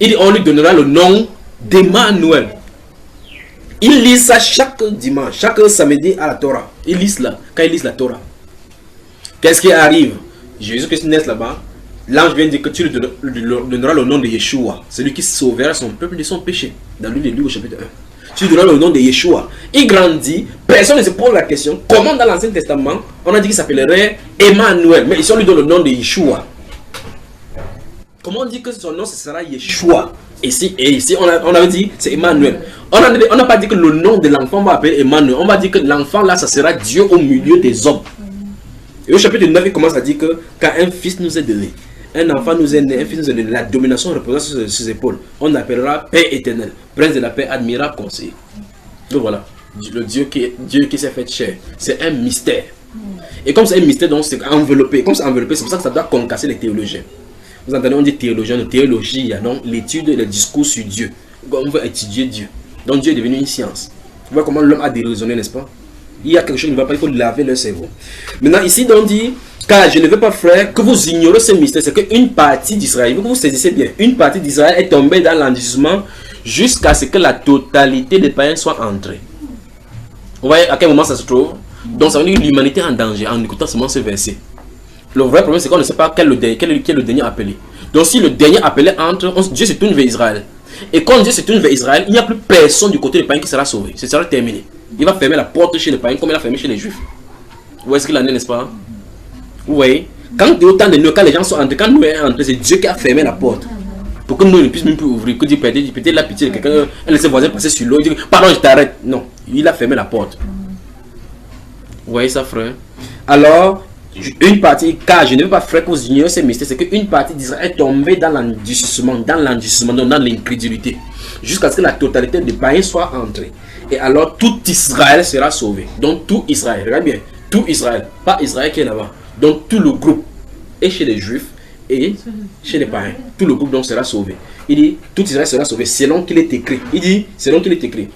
Il dit, on lui donnera le nom d'Emmanuel. Ils lisent ça chaque dimanche, chaque samedi à la Torah. Ils lisent là, quand ils lisent la Torah. Qu'est-ce qui arrive? Jésus-Christ naît là-bas. L'ange vient dire que tu lui donneras le nom de Yeshua, celui qui sauvera son peuple de son péché. Dans le livre de Luc au chapitre 1. Tu lui donneras le nom de Yeshua. Il grandit, personne ne se pose la question. Comment dans l'Ancien Testament, on a dit qu'il s'appellerait Emmanuel, mais ici on lui donne le nom de Yeshua. Comment on dit que son nom ce sera Yeshua? Et ici on avait dit c'est Emmanuel. On n'a pas dit que le nom de l'enfant va appeler Emmanuel. On va dire que l'enfant là, ça sera Dieu au milieu des hommes. Et au chapitre 9, il commence à dire que quand un fils nous est donné, un enfant nous est né, un fils nous est donné, la domination repose sur ses épaules. On l'appellera Père éternel, Prince de la paix, admirable conseiller. Donc voilà, le Dieu qui s'est fait chair. C'est un mystère. Et comme c'est un mystère, donc c'est enveloppé. Comme c'est enveloppé, c'est pour ça que ça doit concasser les théologiens. Vous entendez, on dit théologien, de théologie, il y a donc l'étude et le discours sur Dieu. On veut étudier Dieu. Donc Dieu est devenu une science. Vous voyez comment l'homme a déraisonné, n'est-ce pas? Il y a quelque chose qui ne va pas, il faut laver leur cerveau. Maintenant, ici, on dit, car je ne veux pas, frère, que vous ignorez ce mystère. C'est qu'une partie d'Israël, vous saisissez bien, une partie d'Israël est tombée dans l'endurcissement jusqu'à ce que la totalité des païens soit entrée. Vous voyez à quel moment ça se trouve? Donc ça veut dire que l'humanité est en danger en écoutant seulement ce verset. Le vrai problème, c'est qu'on ne sait pas quel est le dernier appelé. Donc si le dernier appelé entre, Dieu se tourne vers Israël. Et quand Dieu se tourne vers Israël, il n'y a plus personne du côté des païens qui sera sauvé. Ce sera terminé. Il va fermer la porte chez les païens comme il a fermé chez les juifs. Vous voyez ce qu'il en est, n'est-ce pas? Vous voyez? Quand il y a autant de Noé, quand les gens sont entrés, quand Noé est entré, c'est Dieu qui a fermé la porte. Pour que nous ne puissions même plus ouvrir. Que Dieu peut-être la pitié de quelqu'un, elle laisse ses voisins passer sur l'eau. Il dit, pardon, je t'arrête. Non, il a fermé la porte. Vous voyez ça, frère? Alors, une partie, car je ne veux pas, frère, que vous ignoriez ces mystères, c'est qu'une partie d'Israël est tombée dans l'endurcissement, dans l'incrédulité, jusqu'à ce que la totalité des païens soit entrée. Et alors tout Israël sera sauvé. Donc tout Israël, regarde bien, tout Israël, pas Israël qui est là-bas. Donc tout le groupe, et chez les juifs et chez les païens, tout le groupe donc sera sauvé. Il dit, tout Israël sera sauvé selon qu'il est écrit. Il dit, selon qu'il est écrit.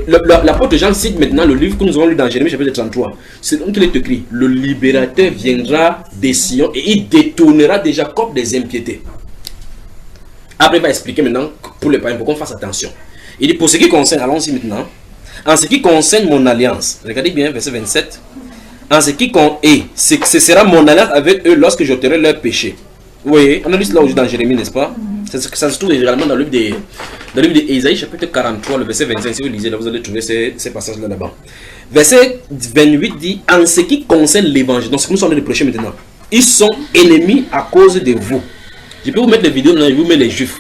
L'apôtre Jean cite maintenant le livre que nous avons lu dans Jérémie chapitre 33. Selon qu'il est écrit, le libérateur viendra des Sion et il détournera de Jacob des impiétés. Après il va expliquer maintenant pour les païens pour qu'on fasse attention. Il dit, pour ce qui concerne, allons-y maintenant, en ce qui concerne mon alliance, regardez bien verset 27, en ce qui concerne, ce sera mon alliance avec eux lorsque j'ôterai leur péché. Vous voyez, on a lu cela aujourd'hui dans Jérémie, n'est-ce pas? Ça se trouve également dans le livre d'Ésaïe chapitre 43, le verset 25. Si vous lisez là, vous allez trouver ces passages là-bas. Verset 28 dit, en ce qui concerne l'évangile, donc ce que nous sommes en train de prêcher maintenant, ils sont ennemis à cause de vous. Je peux vous mettre les vidéos, je vous mets les juifs.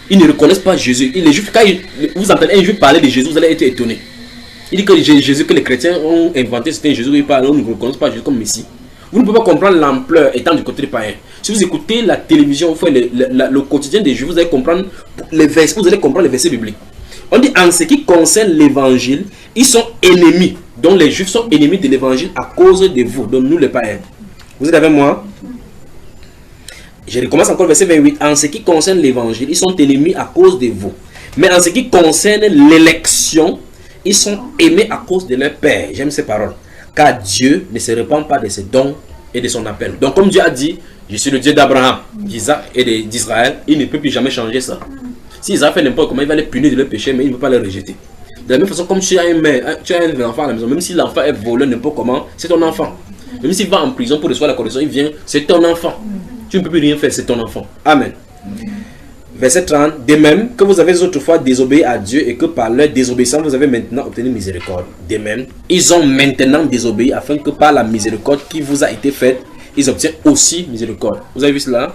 Ils ne reconnaissent pas Jésus. Les juifs, quand vous entendez un juif parler de Jésus, vous allez être étonné. Il dit que Jésus, que les chrétiens ont inventé, c'était un Jésus qui parle, on ne reconnaît pas Jésus comme Messie. Vous ne pouvez pas comprendre l'ampleur étant du côté des païens. Si vous écoutez la télévision, vous faites le quotidien des juifs, vous allez comprendre les versets, vous allez comprendre les versets bibliques. On dit en ce qui concerne l'évangile, ils sont ennemis. Donc les juifs sont ennemis de l'évangile à cause de vous, donc nous les païens. Vous êtes avec moi? Je recommence encore verset 28. En ce qui concerne l'évangile, ils sont ennemis à cause de vous. Mais en ce qui concerne l'élection, ils sont aimés à cause de leur Père. J'aime ces paroles. Car Dieu ne se répand pas de ses dons et de son appel. Donc comme Dieu a dit, je suis le Dieu d'Abraham, d'Isaac et d'Israël, il ne peut plus jamais changer ça. Si Israël fait n'importe comment, il va les punir de leur péché, mais il ne peut pas les rejeter. De la même façon, comme tu as un enfant à la maison, même si l'enfant est volé n'importe comment, c'est ton enfant. Même s'il va en prison pour recevoir la correction, il vient, c'est ton enfant. Tu ne peux plus rien faire, c'est ton enfant. Amen. Verset 30. De même que vous avez autrefois désobéi à Dieu et que par leur désobéissance, vous avez maintenant obtenu miséricorde. De même, ils ont maintenant désobéi afin que par la miséricorde qui vous a été faite, ils obtiennent aussi miséricorde. Vous avez vu cela?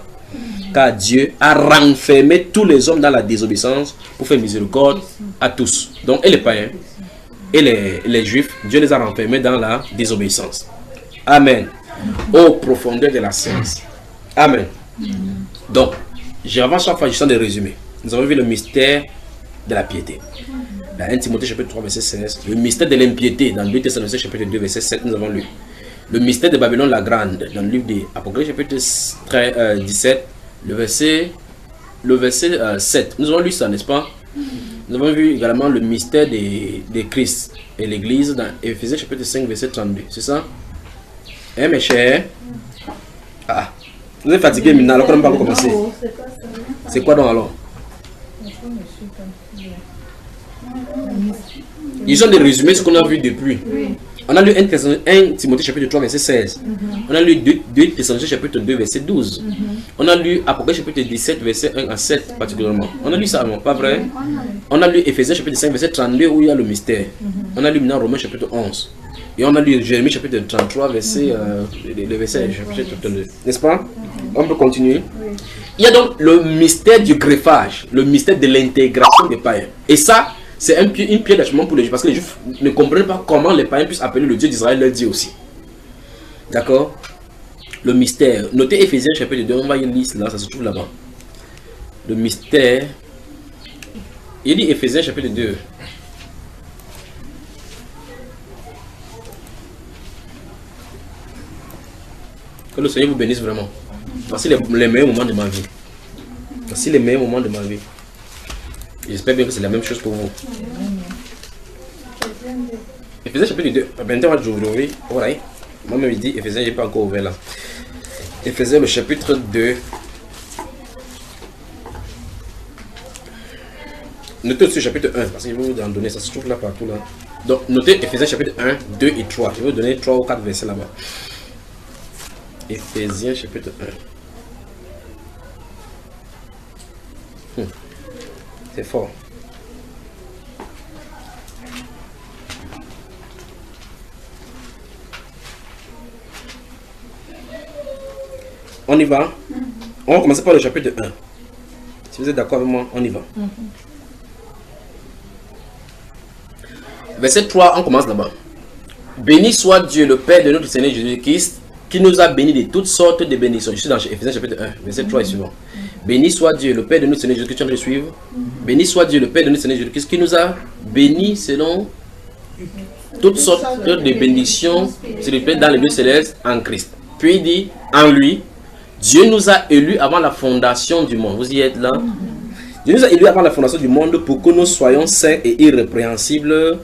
Car Dieu a renfermé tous les hommes dans la désobéissance pour faire miséricorde à tous. Donc, et les païens et les juifs, Dieu les a renfermés dans la désobéissance. Amen. Aux profondeurs de la science. Amen. Donc, j'avance chaque fois juste des résumés. Nous avons vu le mystère de la piété. Dans 1 Timothée chapitre 3 verset 16. Le mystère de l'impiété dans 2 Thessaloniciens chapitre 2 verset 7. Nous avons lu. Le mystère de Babylone la Grande dans le livre des Apocalypse chapitre 17. Le verset 7. Nous avons lu ça, n'est-ce pas? Nous avons vu également le mystère de Christ et l'Église dans Éphésiens chapitre 5 verset 32. C'est ça? Hein mes chers? Ah, vous êtes fatigués maintenant alors qu'on n'a pas commencé. C'est quoi donc alors? Ils sont des résumés de ce qu'on a vu depuis. On a lu 1 Timothée chapitre 3 verset 16. On a lu 2 Thessaloniciens chapitre 2 verset 12. On a lu Apocalypse chapitre 17 verset 1 à 7 particulièrement. On a lu ça, non? Pas vrai? On a lu Éphésiens chapitre 5 verset 32 où il y a le mystère. On a lu maintenant Romains chapitre 11. Et on a lu Jérémie chapitre 33 verset, le verset chapitre 32. N'est-ce pas? On peut continuer. Il y a donc le mystère du greffage, le mystère de l'intégration des païens. Et ça, c'est une pierre d'achoppement pour les Juifs, parce que les Juifs ne comprennent pas comment les païens puissent appeler le Dieu d'Israël leur Dieu aussi. D'accord? Le mystère. Notez Éphésiens chapitre 2, on va y lire là, ça se trouve là-bas. Le mystère. Il dit Éphésiens chapitre 2. Que le Seigneur vous bénisse vraiment. Voici les meilleurs moments de ma vie. Voici les meilleurs moments de ma vie. J'espère bien que c'est la même chose pour vous. Éphésiens chapitre 2. Maintenant, on va ouvrir. Voilà. Moi-même, il dit Éphésiens, je n'ai pas encore ouvert là. Éphésiens, le chapitre 2. Notez aussi le chapitre 1. Parce que je vais vous en donner. Ça se trouve là partout là. Donc, notez Éphésiens chapitre 1, 2 et 3. Je vais vous donner 3 ou 4 versets là-bas. Éphésiens chapitre 1. C'est fort. On y va. On va commencer par le chapitre 1. Si vous êtes d'accord avec moi, on y va. Verset 3, on commence là-bas. Béni soit Dieu, le Père de notre Seigneur Jésus-Christ, qui nous a bénis de toutes sortes de bénédictions. Je suis dans Éphésiens chapitre 1, verset 3 et suivant. Béni soit Dieu, le Père de notre Seigneur Jésus-Christ, tu vas me suivre. Béni soit Dieu, le Père de notre Seigneur Jésus-Christ, qui nous a bénis selon toutes sortes de bénédictions dans les lieux célestes en Christ. Puis il dit, en lui, Dieu nous a élus avant la fondation du monde. Vous y êtes là? Dieu nous a élus avant la fondation du monde pour que nous soyons saints et irrépréhensibles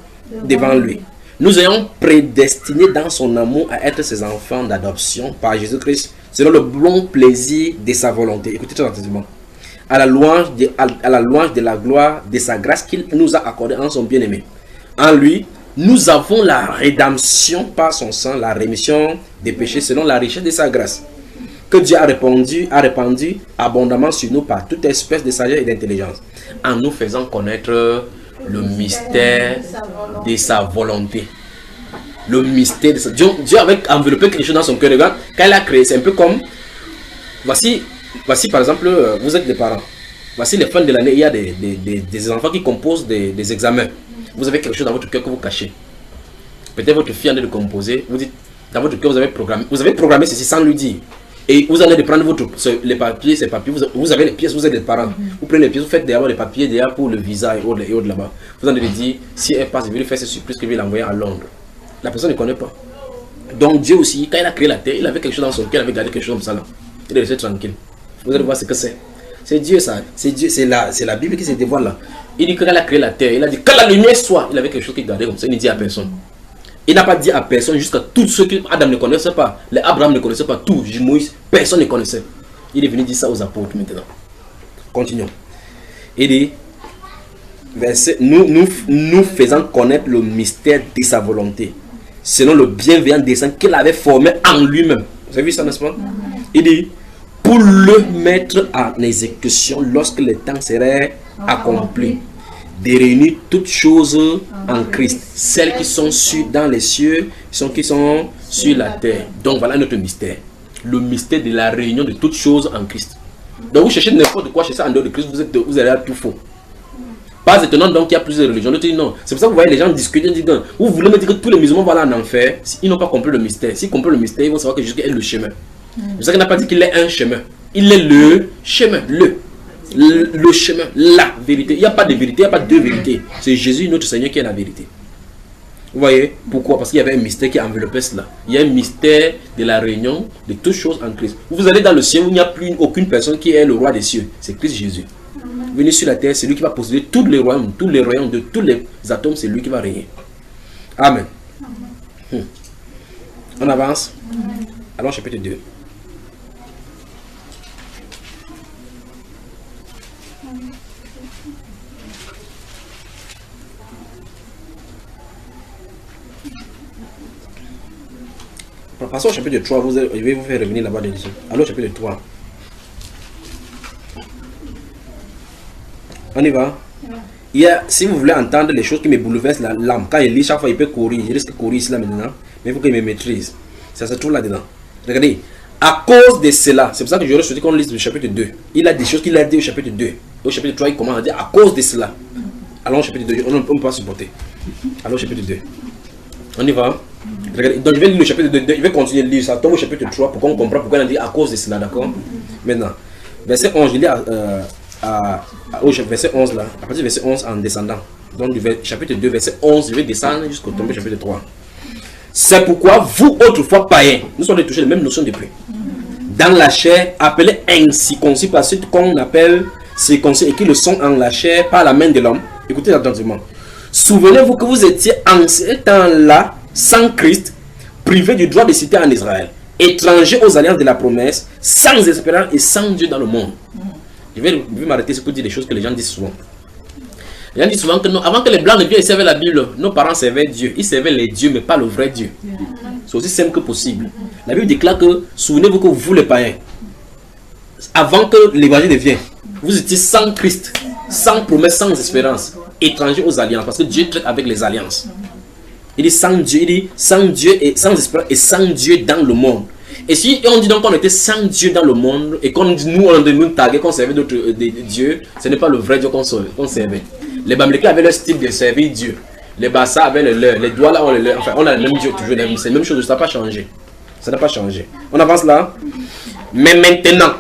devant lui. Nous ayons prédestinés dans son amour à être ses enfants d'adoption par Jésus-Christ, selon le bon plaisir de sa volonté. Écoutez très attentivement. À la louange de la gloire de sa grâce qu'il nous a accordée en son bien-aimé. En lui, nous avons la rédemption par son sang, la rémission des péchés selon la richesse de sa grâce, que Dieu a répandu abondamment sur nous par toute espèce de sagesse et d'intelligence, en nous faisant connaître le mystère de sa volonté. Le mystère de sa... Dieu avait enveloppé quelque chose dans son cœur. Regarde, quand il a créé, c'est un peu comme... Voici par exemple, vous êtes des parents. Voici les fins de l'année, il y a des enfants qui composent des examens. Vous avez quelque chose dans votre cœur que vous cachez. Peut-être votre fille en est de composer. Vous dites, dans votre cœur, vous avez programmé ceci sans lui dire. Et vous allez de prendre les papiers, ces papiers, vous avez les pièces, vous êtes des parents. Vous prenez les pièces, vous faites d'abord les papiers déjà pour le visa et autres là-bas. Vous allez lui dire, si elle passe, je vais lui faire cette surprise que je vais l'envoyer à Londres. La personne ne connaît pas. Donc Dieu aussi, quand il a créé la terre, il avait quelque chose dans son cœur, il avait gardé quelque chose comme ça là. Il est resté tranquille. Vous allez voir ce que c'est. C'est Dieu ça. C'est Dieu, c'est la Bible qui se dévoile là. Il dit que quand il a créé la terre, il a dit que la lumière soit. Il avait quelque chose qui gardait comme ça. Il ne dit à personne. Il n'a pas dit à personne jusqu'à tous ceux que Adam ne connaissait pas. Les Abraham ne connaissaient pas. Tout. Moïse, personne ne connaissait. Il est venu dire ça aux apôtres maintenant. Continuons. Il dit, verset, nous faisons connaître le mystère de sa volonté, selon le bienveillant dessein qu'il avait formé en lui-même. Vous avez vu ça, n'est-ce pas? Il dit, pour le mettre en exécution lorsque le temps serait accompli, de réunir toutes choses en Christ, celles qui sont dans les cieux, qui sont sur la terre. Donc voilà notre mystère. Le mystère de la réunion de toutes choses en Christ. Donc vous cherchez n'importe quoi, cherchez en dehors de Christ, vous allez à tout faux. Pas étonnant donc qu'il y a plusieurs religions. Non. C'est pour ça que vous voyez les gens discuter, disent, vous voulez me dire que tous les musulmans vont aller en enfer? Ils n'ont pas compris le mystère. S'ils comprennent le mystère, ils vont savoir que Jésus est le chemin. C'est pour ça qu'il n'a pas dit qu'il est un chemin. Il est le chemin, le chemin, la vérité. Il n'y a pas de vérité, il n'y a pas deux vérités. C'est Jésus, notre Seigneur, qui est la vérité. Vous voyez pourquoi? Parce qu'il y avait un mystère qui enveloppait cela. Il y a un mystère de la réunion de toutes choses en Christ. Vous allez dans le ciel où il n'y a plus aucune personne qui est le roi des cieux. C'est Christ Jésus. Venu sur la terre, c'est lui qui va posséder tous les royaumes de tous les atomes, c'est lui qui va régner. Amen. On avance. Allons chapitre 2. Passons au chapitre 3, je vais vous faire revenir là-bas dessus. Allons au chapitre 3. On y va. Si vous voulez entendre les choses qui me bouleversent l'âme, quand il lit, chaque fois il peut courir. Il risque de courir ici là maintenant, mais il faut qu'il me maîtrise. Ça se trouve là-dedans. Regardez, à cause de cela, c'est pour ça que j'aurais souhaité qu'on lise le chapitre 2. Il a des choses qu'il a dit au chapitre 2. Au chapitre 3, il commence à dire à cause de cela. Allons au chapitre 2, on ne peut pas supporter. Allons au chapitre 2. On y va. Regardez, donc je vais lire le chapitre 2, je vais continuer de lire ça. Tombe au chapitre 3 pour qu'on comprenne pourquoi il a dit à cause de cela, d'accord? Maintenant, verset 11, je lis au verset 11 là, à partir du verset 11 en descendant. Donc du chapitre 2, verset 11, je vais descendre jusqu'au tomber chapitre 3. C'est pourquoi vous, autrefois païens, nous sommes touchés les mêmes notions depuis. Dans la chair, appelés incirconcis par ceux qu'on appelle circoncis et qui le sont en la chair par la main de l'homme. Écoutez attentivement. Souvenez-vous que vous étiez en ce temps-là, sans Christ, privés du droit de cité en Israël, étrangers aux alliances de la promesse, sans espérance et sans Dieu dans le monde. Je vais m'arrêter pour dire des choses que les gens disent souvent. Les gens disent souvent que non, avant que les blancs ne viennent servir la Bible, nos parents servaient Dieu. Ils servaient les dieux, mais pas le vrai Dieu. C'est aussi simple que possible. La Bible déclare que, souvenez-vous que vous les païens, avant que l'évangile ne vienne, vous étiez sans Christ, sans promesse, sans espérance, étrangers aux alliances, parce que Dieu traite avec les alliances. Il dit sans Dieu et sans espérance et sans Dieu dans le monde. Et si on dit donc qu'on était sans Dieu dans le monde et qu'on dit nous taguait qu'on servait d'autres dieux, ce n'est pas le vrai Dieu qu'on servait. Les Bamlékites avaient leur style de servir Dieu. Les Bassa avaient le leur. Les doigts là ont le leur. Enfin, on a le même Dieu toujours. C'est la même chose, ça n'a pas changé. Ça n'a pas changé. On avance là. Mais maintenant,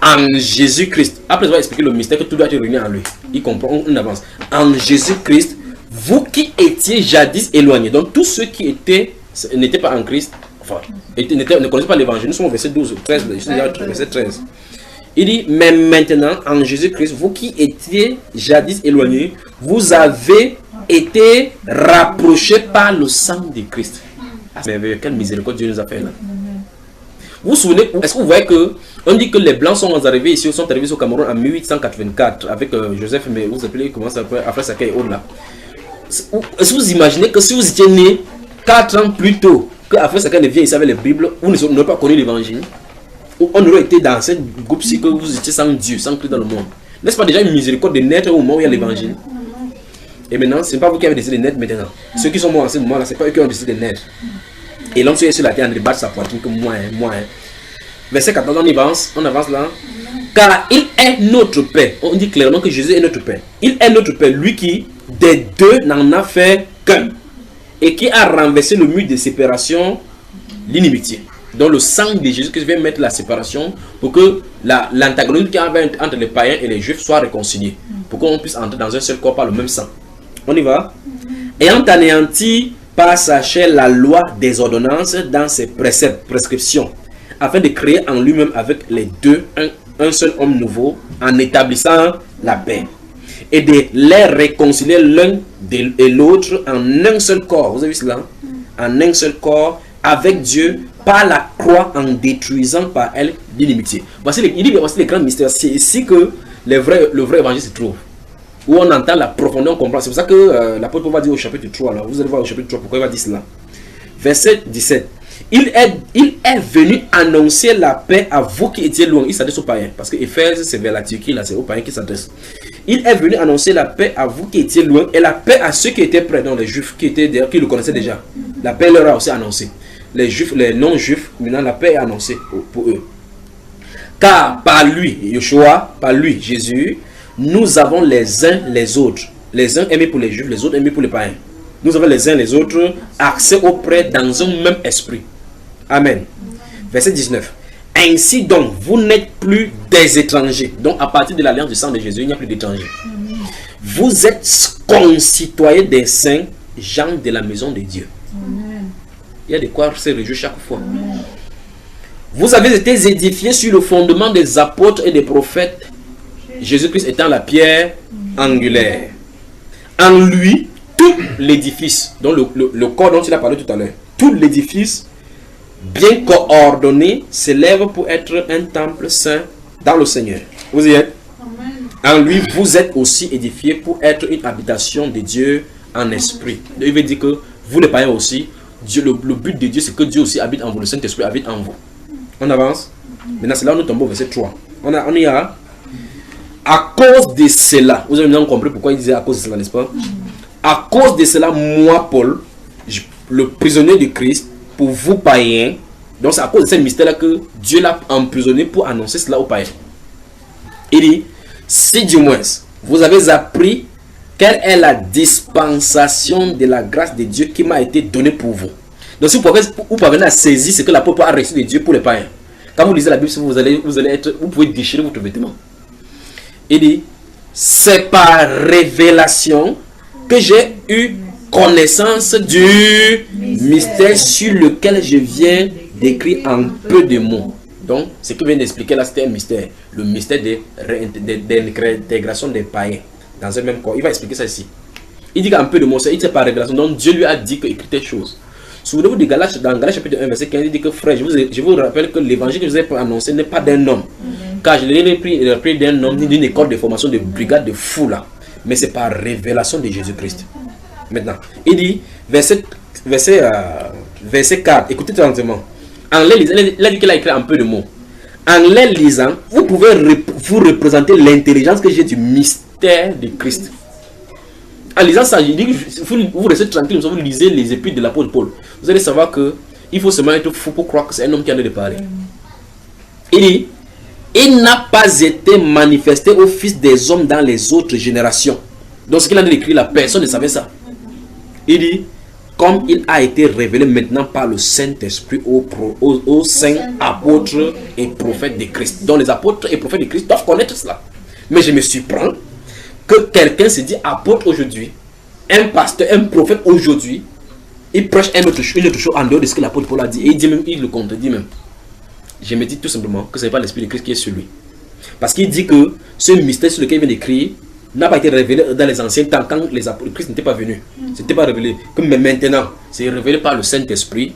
en Jésus-Christ, après avoir expliqué le mystère que tout doit être réuni en lui, il comprend, on avance. En Jésus-Christ, vous qui étiez jadis éloignés, donc tous ceux qui n'étaient pas en Christ, enfin, ne connaissaient pas l'évangile, nous sommes au verset 12, 13, verset 13. Il dit, mais maintenant, en Jésus-Christ, vous qui étiez jadis éloignés, vous avez été rapprochés par le sang de Christ. Mais quelle miséricorde Dieu nous a fait là. Vous vous souvenez, est-ce que vous voyez que on dit que les Blancs sont arrivés ici au Cameroun en 1884 avec Joseph, mais vous appelez comment ça s'appelle, après ça et autres là. Est-ce que vous imaginez que si vous étiez né 4 ans plus tôt que après ça ne vient ici avec les Bibles, vous n'aurez pas connu l'évangile, on aurait été dans cette groupe-ci que vous étiez sans Dieu, sans Christ dans le monde. N'est-ce pas déjà une miséricorde de naître au moment où il y a l'évangile? Et maintenant, ce n'est pas vous qui avez décidé de naître maintenant. Ceux qui sont morts en ce moment-là, ce n'est pas eux qui ont décidé de naître. Et l'homme qui est sur la terre, on débat sa poitrine que moi. Verset 14, on avance là. Car il est notre Père. On dit clairement que Jésus est notre Père. Il est notre Père, lui qui, des deux, n'en a fait qu'un. Et qui a renversé le mur de séparation, l'inimitié. Donc le sang de Jésus qui vient mettre la séparation pour que l'antagonisme qu'il y avait entre les païens et les juifs soit réconcilié. Pour qu'on puisse entrer dans un seul corps par le même sang. On y va. Ayant anéanti par sa chair la loi des ordonnances dans ses préceptes, prescriptions, afin de créer en lui-même avec les deux un un seul homme nouveau en établissant la paix. Et de les réconcilier l'un et l'autre en un seul corps. Vous avez vu cela? En un seul corps avec Dieu par la croix en détruisant par elle l'inimitié. Voici les grands mystères. C'est ici que le vrai évangile se trouve. Où on entend la profondeur, on comprend. C'est pour ça que l'apôtre Paul va dire au chapitre 3. Là, vous allez voir au chapitre 3 pourquoi il va dire cela. Verset 17. Il est venu annoncer la paix à vous qui étiez loin. Il s'adresse aux païens. Parce que Éphèse, c'est vers la Turquie, là, c'est aux païens qui s'adresse. Il est venu annoncer la paix à vous qui étiez loin et la paix à ceux qui étaient près, donc les juifs qui le connaissaient déjà. La paix leur a aussi annoncé. Les juifs, les non-juifs, maintenant la paix est annoncée pour eux. Car par lui, Yeshua, par lui, Jésus, nous avons les uns les autres. Les uns aimés pour les juifs, les autres aimés pour les païens. Nous avons les uns les autres accès auprès dans un même esprit. Amen. Verset 19. Ainsi donc, vous n'êtes plus des étrangers. Donc à partir de l'alliance du sang de Jésus, il n'y a plus d'étrangers. Vous êtes concitoyens des saints, gens de la maison de Dieu. Amen. Il y a de quoi se réjouir chaque fois. Amen. Vous avez été édifiés sur le fondement des apôtres et des prophètes, Jésus-Christ étant la pierre angulaire. En lui, tout l'édifice, donc le corps dont il a parlé tout à l'heure, tout l'édifice bien coordonné s'élève pour être un temple saint dans le Seigneur. Vous y êtes? Amen. En lui, vous êtes aussi édifiés pour être une habitation de Dieu en esprit. Il veut dire que vous les païens aussi, Dieu, le but de Dieu, c'est que Dieu aussi habite en vous, le Saint-Esprit habite en vous. On avance. Maintenant, c'est là où nous tombons au verset 3. On y a. À cause de cela, vous avez maintenant compris pourquoi il disait à cause de cela, n'est-ce pas? À cause de cela, moi, Paul, le prisonnier de Christ, pour vous païens, donc c'est à cause de ce mystère-là que Dieu l'a emprisonné pour annoncer cela aux païens. Il dit, si du moins vous avez appris quelle est la dispensation de la grâce de Dieu qui m'a été donnée pour vous. Donc si vous parvenez à saisir ce que l'apôtre a reçu de Dieu pour les païens, quand vous lisez la Bible, vous pouvez déchirer votre vêtement. Il dit, c'est par révélation que j'ai eu connaissance du mystère sur lequel je viens d'écrire en peu de mots. Donc, ce qu'il vient d'expliquer là, c'était un mystère. Le mystère de l'intégration des païens dans un même corps. Il va expliquer ça ici. Il dit qu'en peu de mots, c'est par révélation. Donc, Dieu lui a dit qu'il écrit telle chose. Souvenez-vous de Galates, dans Galates chapitre 1, verset 15, il dit que frère, je vous rappelle que l'évangile que je vous ai annoncé n'est pas d'un homme. Car je l'ai pris d'un homme, ni d'une école de formation de brigade de fou là. Mais c'est par révélation de Jésus-Christ. Maintenant, il dit, verset 4, écoutez attentivement. En les lisant, il a dit qu'il a écrit un peu de mots. En les lisant, vous pouvez vous représenter l'intelligence que j'ai du mystère de Christ. En lisant ça, il dit que vous restez tranquille, vous lisez les épîtres de l'apôtre Paul. Vous allez savoir que il faut seulement être fou pour croire que c'est un homme qui en a de parler. Il dit, il n'a pas été manifesté au Fils des hommes dans les autres générations. Donc ce qu'il a écrit là, personne ne savait ça. Il dit, comme il a été révélé maintenant par le Saint-Esprit aux saints apôtres et prophètes de Christ. Donc les apôtres et prophètes de Christ doivent connaître cela. Mais je me surprends que quelqu'un se dit apôtre aujourd'hui, un pasteur, un prophète aujourd'hui, il prêche une autre chose en dehors de ce que l'apôtre Paul a dit. Et il dit même, il le contredit même. Je me dis tout simplement que ce n'est pas l'Esprit de Christ qui est sur lui. Parce qu'il dit que ce mystère sur lequel il vient d'écrire n'a pas été révélé dans les anciens temps quand les apôtres de Christ n'étaient pas venus. Ce n'était pas révélé. Mais maintenant, c'est révélé par le Saint-Esprit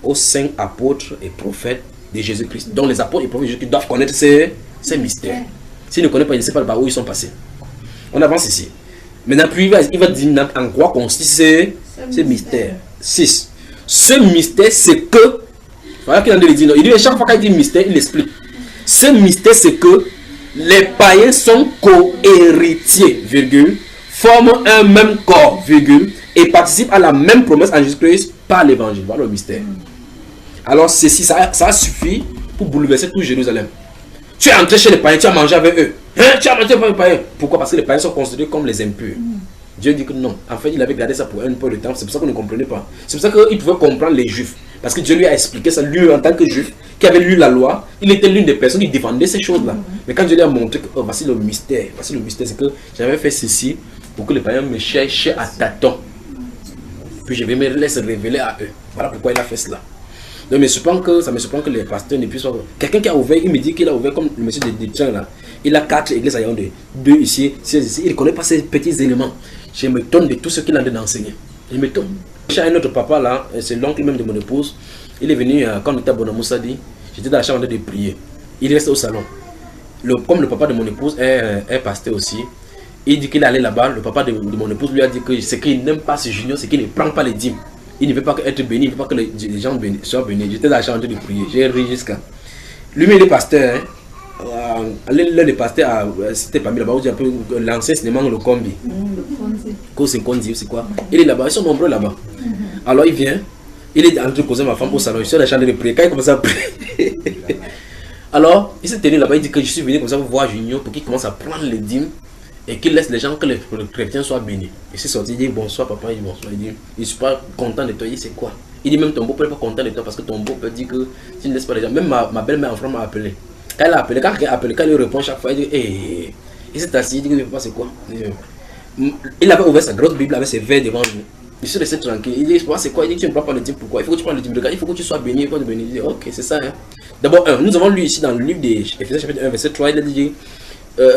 aux saints apôtres et prophètes de Jésus-Christ. Donc les apôtres et prophètes de Jésus-Christ doivent connaître ces mystères. S'ils ne connaissent pas, ils ne savent pas par où ils sont passés. On avance ici. Maintenant, puis il va dire en quoi consiste ce mystère. 6. Ce mystère, c'est que. Voilà qu'il en dit. Il dit chaque fois qu'il dit mystère, il explique. Ce mystère, c'est que les païens sont co-héritiers, forment un même corps, et participent à la même promesse en Jésus-Christ par l'évangile. Voilà le mystère. Alors, ceci, ça suffit pour bouleverser tout Jérusalem. Tu es entré chez les païens, tu as mangé avec eux. Tu as mangé avec les païens. Pourquoi? Parce que les païens sont considérés comme les impurs. Dieu dit que non. En fait, il avait gardé ça pour un peu de temps. C'est pour ça qu'on ne comprenait pas. C'est pour ça qu'il pouvait comprendre les juifs. Parce que Dieu lui a expliqué ça, lui en tant que juif, qui avait lu la loi, il était l'une des personnes qui défendait ces choses-là. Mais quand Dieu lui a montré que voici le mystère, c'est que j'avais fait ceci pour que les païens me cherchent à tâtons. Puis je vais me laisser révéler à eux. Voilà pourquoi il a fait cela. Donc ça me surprend que les pasteurs ne puissent pas. Quelqu'un qui a ouvert, il me dit qu'il a ouvert comme le monsieur de Tchan là. Il a 4 églises à Yaoundé, 2 ici, 6 ici. Il ne connaît pas ces petits éléments. Je m'étonne de tout ce qu'il a d'enseigner. Je m'étonne. J'ai un autre papa là, c'est l'oncle même de mon épouse. Il est venu quand on était à Bonamoussadi. J'étais dans la chambre de prier. Il reste au salon. Comme le papa de mon épouse est pasteur aussi, il dit qu'il est allé là-bas. Le papa de mon épouse lui a dit que ce qu'il n'aime pas ce junior, c'est qu'il ne prend pas les dîmes. Il ne veut pas être béni, il ne veut pas que les gens soient bénis. J'étais dans la chambre de prier. J'ai ri jusqu'à. Lui-même, il est pasteur. L'un des pasteurs, c'était pas mis là-bas, où il y a un peu l'ancien cinéma, le combi. C'est Kondi, c'est quoi? Il est là-bas, ils sont nombreux là-bas. Alors il vient, il est en train de poser ma femme au salon. Je suis dans la chambre de prier. Quand il commence à prier, alors il s'est tenu là-bas. Il dit que je suis venu comme ça pour voir Junior pour qu'il commence à prendre les dîmes et qu'il laisse les gens, que les chrétiens soient bénis. Il s'est sorti, il dit bonsoir papa, il dit bonsoir. Il dit, je ne suis pas content de toi. Il dit c'est quoi? Il dit même ton beau-père n'est pas content de toi parce que ton beau-père dit que tu ne laisses pas les gens. Même ma belle-mère en France m'a appelé. Quand elle a appelé, quand quelqu'un appelle, quand il répond chaque fois, il dit hey. Il s'est assis, il dit que papa c'est quoi? Il avait ouvert sa grosse Bible avec ses verres devant lui. Je suis resté tranquille. Il dit c'est quoi? Il dit tu ne prends pas le dîme, pourquoi? Il faut que tu prennes le dîme. Il faut que tu sois béni. Il faut te bénir. Il dit ok, c'est ça. Hein. D'abord, nous avons lu ici dans le livre des Éphésiens chapitre 1, verset 3, il a dit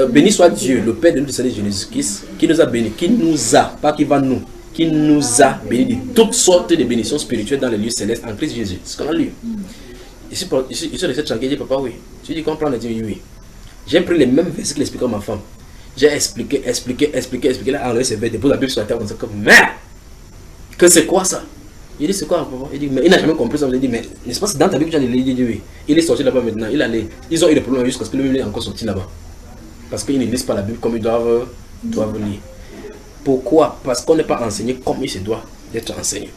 béni soit Dieu, le Père de notre Seigneur Jésus-Christ, qui nous a bénis, qui nous a, pas qui va nous, qui nous a bénis de toutes sortes de bénédictions spirituelles dans les lieux célestes en Christ Jésus. C'est ce qu'on a lu. Ici, je suis resté tranquille. Il dit papa, oui. Tu dis qu'on prend le dîme, oui. J'ai pris les mêmes versets qu'il expliquait à ma femme. J'ai expliqué. Là, enlevé ses verres, dépose la Bible sur la table comme ça, comme merde. Que c'est quoi ça? Il dit c'est quoi papa? Il dit mais il n'a jamais compris ça. Il dit mais n'est-ce pas dans ta Bible tu as les livres? Il dit oui. Il est sorti là-bas maintenant. Ils ont eu des problèmes jusqu'à ce que lui est encore sorti là-bas. Parce qu'ils ne lisent pas la Bible comme ils doivent lire. Pourquoi? Parce qu'on n'est pas enseigné comme il se doit d'être enseigné.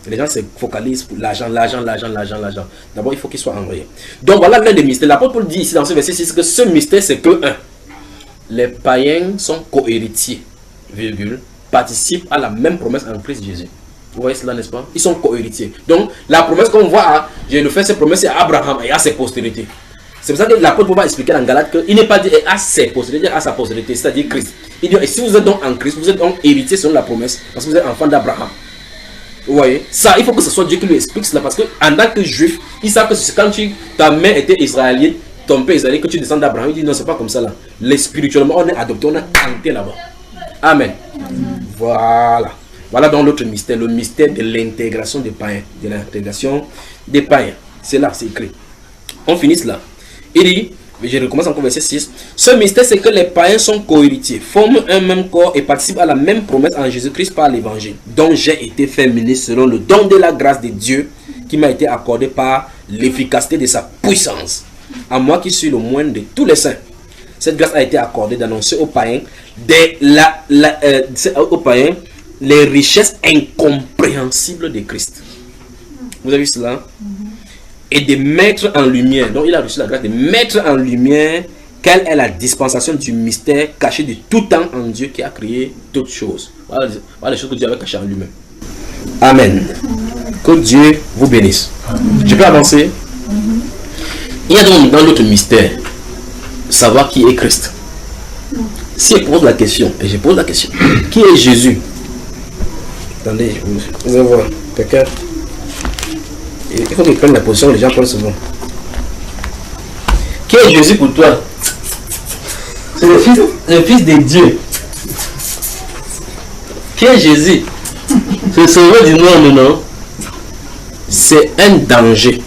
Les gens se focalisent pour l'argent. D'abord il faut qu'il soit envoyé. Donc voilà l'un des mystères. L'apôtre Paul dit ici dans ce verset 6 que ce mystère c'est que les païens sont co-héritiers, participent à la même promesse en Christ Jésus. Vous voyez cela, n'est-ce pas? Ils sont co-héritiers. Donc, la promesse qu'on voit, je le fais cette promesse à Abraham et à ses postérités. C'est pour ça que l'apôtre va expliquer dans Galates qu'il n'est pas dit à ses postérités, à sa postérité, c'est-à-dire Christ. Il dit, et si vous êtes donc en Christ, vous êtes donc héritier selon la promesse, parce que vous êtes enfant d'Abraham. Vous voyez? Ça, il faut que ce soit Dieu qui lui explique cela, parce qu'en tant que juif, ils savent que quand ta mère était israélienne, ton père israélien, que tu descends d'Abraham, il dit non, c'est pas comme ça là. Les spirituellement, on est adopté, on est entré là-bas. Amen. Voilà. Voilà donc l'autre mystère, le mystère de l'intégration des païens. De l'intégration des païens. C'est là, c'est écrit. On finit cela. Il dit, je recommence encore verset 6. Ce mystère, c'est que les païens sont co-héritiers, forment un même corps et participent à la même promesse en Jésus-Christ par l'évangile, dont j'ai été fait ministre selon le don de la grâce de Dieu qui m'a été accordé par l'efficacité de sa puissance. À moi qui suis le moindre de tous les saints. Cette grâce a été accordée d'annoncer aux païens, les richesses incompréhensibles de Christ. Vous avez vu cela? Et de mettre en lumière, donc il a reçu la grâce de mettre en lumière quelle est la dispensation du mystère caché de tout temps en Dieu qui a créé toutes choses. Voilà les choses que Dieu avait cachées en lui-même. Amen. Que Dieu vous bénisse. Je peux avancer? Il y a donc dans l'autre mystère, savoir qui est Christ. Si je pose la question, et je pose la question, qui est Jésus? Attendez, vous allez voir, quelqu'un. Il faut qu'il prenne la position, les gens prennent souvent. Qui est Jésus pour toi? C'est le fils de Dieu. Qui est Jésus? C'est le sauveur du monde, non? C'est un danger.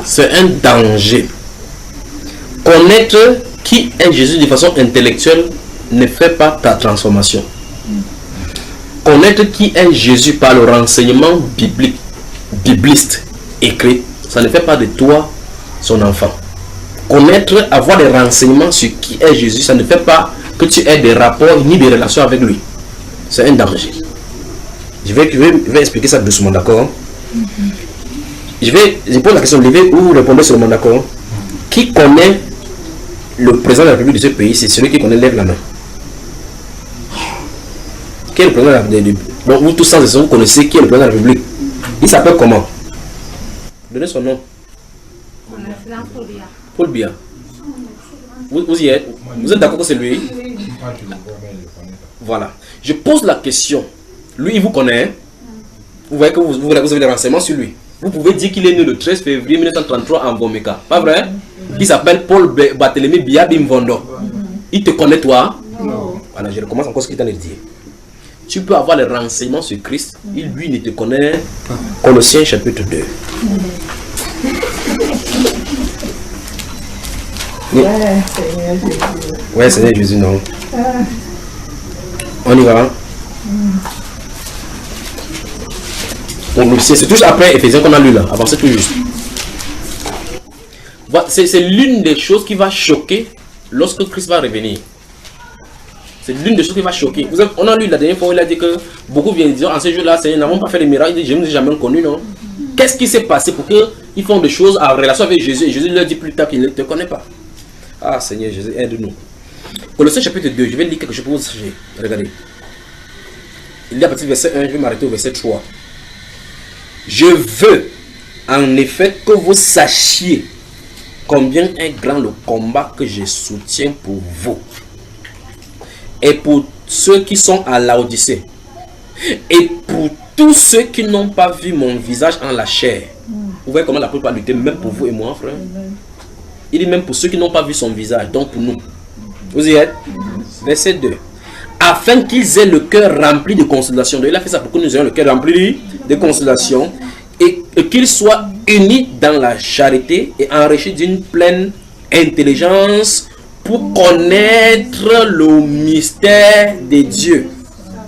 C'est un danger. Connaître qui est Jésus de façon intellectuelle ne fait pas ta transformation. Connaître qui est Jésus par le renseignement bibliste écrit, ça ne fait pas de toi son enfant. Connaître, avoir des renseignements sur qui est Jésus, ça ne fait pas que tu aies des rapports ni des relations avec lui. C'est un danger. Je vais expliquer ça doucement, d'accord? Je pose la question, levez ou vous répondez seulement, d'accord? Qui connaît le président de la République de ce pays? C'est celui qui connaît, lève la main. Qui est le président de la République? Donc vous tous sans exception, vous connaissez qui est le président de la République. Il s'appelle comment? Donnez son nom. Paul Biya. Vous y êtes? Vous êtes d'accord que c'est lui? Voilà. Je pose la question. Lui, il vous connaît. Vous voyez que vous avez des renseignements sur lui. Vous pouvez dire qu'il est né le 13 février 1933 en Bomeka. Pas vrai? Il s'appelle Paul Barthélemy Biabim Vondo. Il te connaît toi? Non. Voilà, je recommence encore ce qu'il t'a dit. Tu peux avoir les renseignements sur Christ. Il, lui, ne te connaît pas. Colossiens chapitre 2. Ouais, Seigneur Jésus. Ouais, Seigneur Jésus, non. Ah, On y va. Donc, c'est toujours après Éphésiens qu'on a lu là. Avancez tout juste. Voilà, c'est l'une des choses qui va choquer lorsque Christ va revenir. C'est l'une des choses qui va choquer. On a lu la dernière fois où il a dit que beaucoup viennent dire en ce jour-là, Seigneur, n'avons pas fait les miracles. Il dit, je ne vous ai jamais connu, non? Qu'est-ce qui s'est passé pour qu'ils font des choses en relation avec Jésus? Et Jésus leur dit plus tard qu'il ne te connaît pas. Ah, Seigneur Jésus, aide-nous. Colossiens chapitre 2, je vais lire quelque chose pour vous sachiez. Regardez. Il y a à partir du verset 1, je vais m'arrêter au verset 3. Je veux en effet que vous sachiez combien est grand le combat que je soutiens pour vous et pour ceux qui sont à Laodicée et pour tous ceux qui n'ont pas vu mon visage en la chair. Vous voyez comment la Bible lutter même pour vous et moi, frère. Il dit même pour ceux qui n'ont pas vu son visage, donc pour nous. Vous y êtes? Verset 2. Afin qu'ils aient le cœur rempli de consolation. Donc il a fait ça pour que nous ayons le cœur rempli de consolation et qu'ils soient unis dans la charité et enrichis d'une pleine intelligence pour connaître le mystère de Dieu,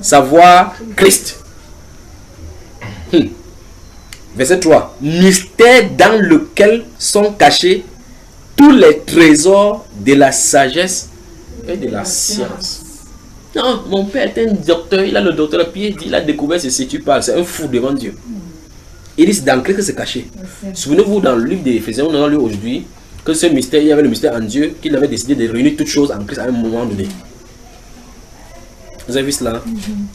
savoir Christ. Verset 3. Mystère dans lequel sont cachés tous les trésors de la sagesse et de la science. Non, mon père est un docteur, il a le docteur à pied, il a découvert ceci, tu parles, c'est un fou devant Dieu. Il dit dans Christ que c'est caché. Souvenez-vous dans le livre d'Éphésiens, on a lu aujourd'hui que ce mystère, il y avait le mystère en Dieu, qu'il avait décidé de réunir toutes choses en Christ à un moment donné. Vous avez vu cela?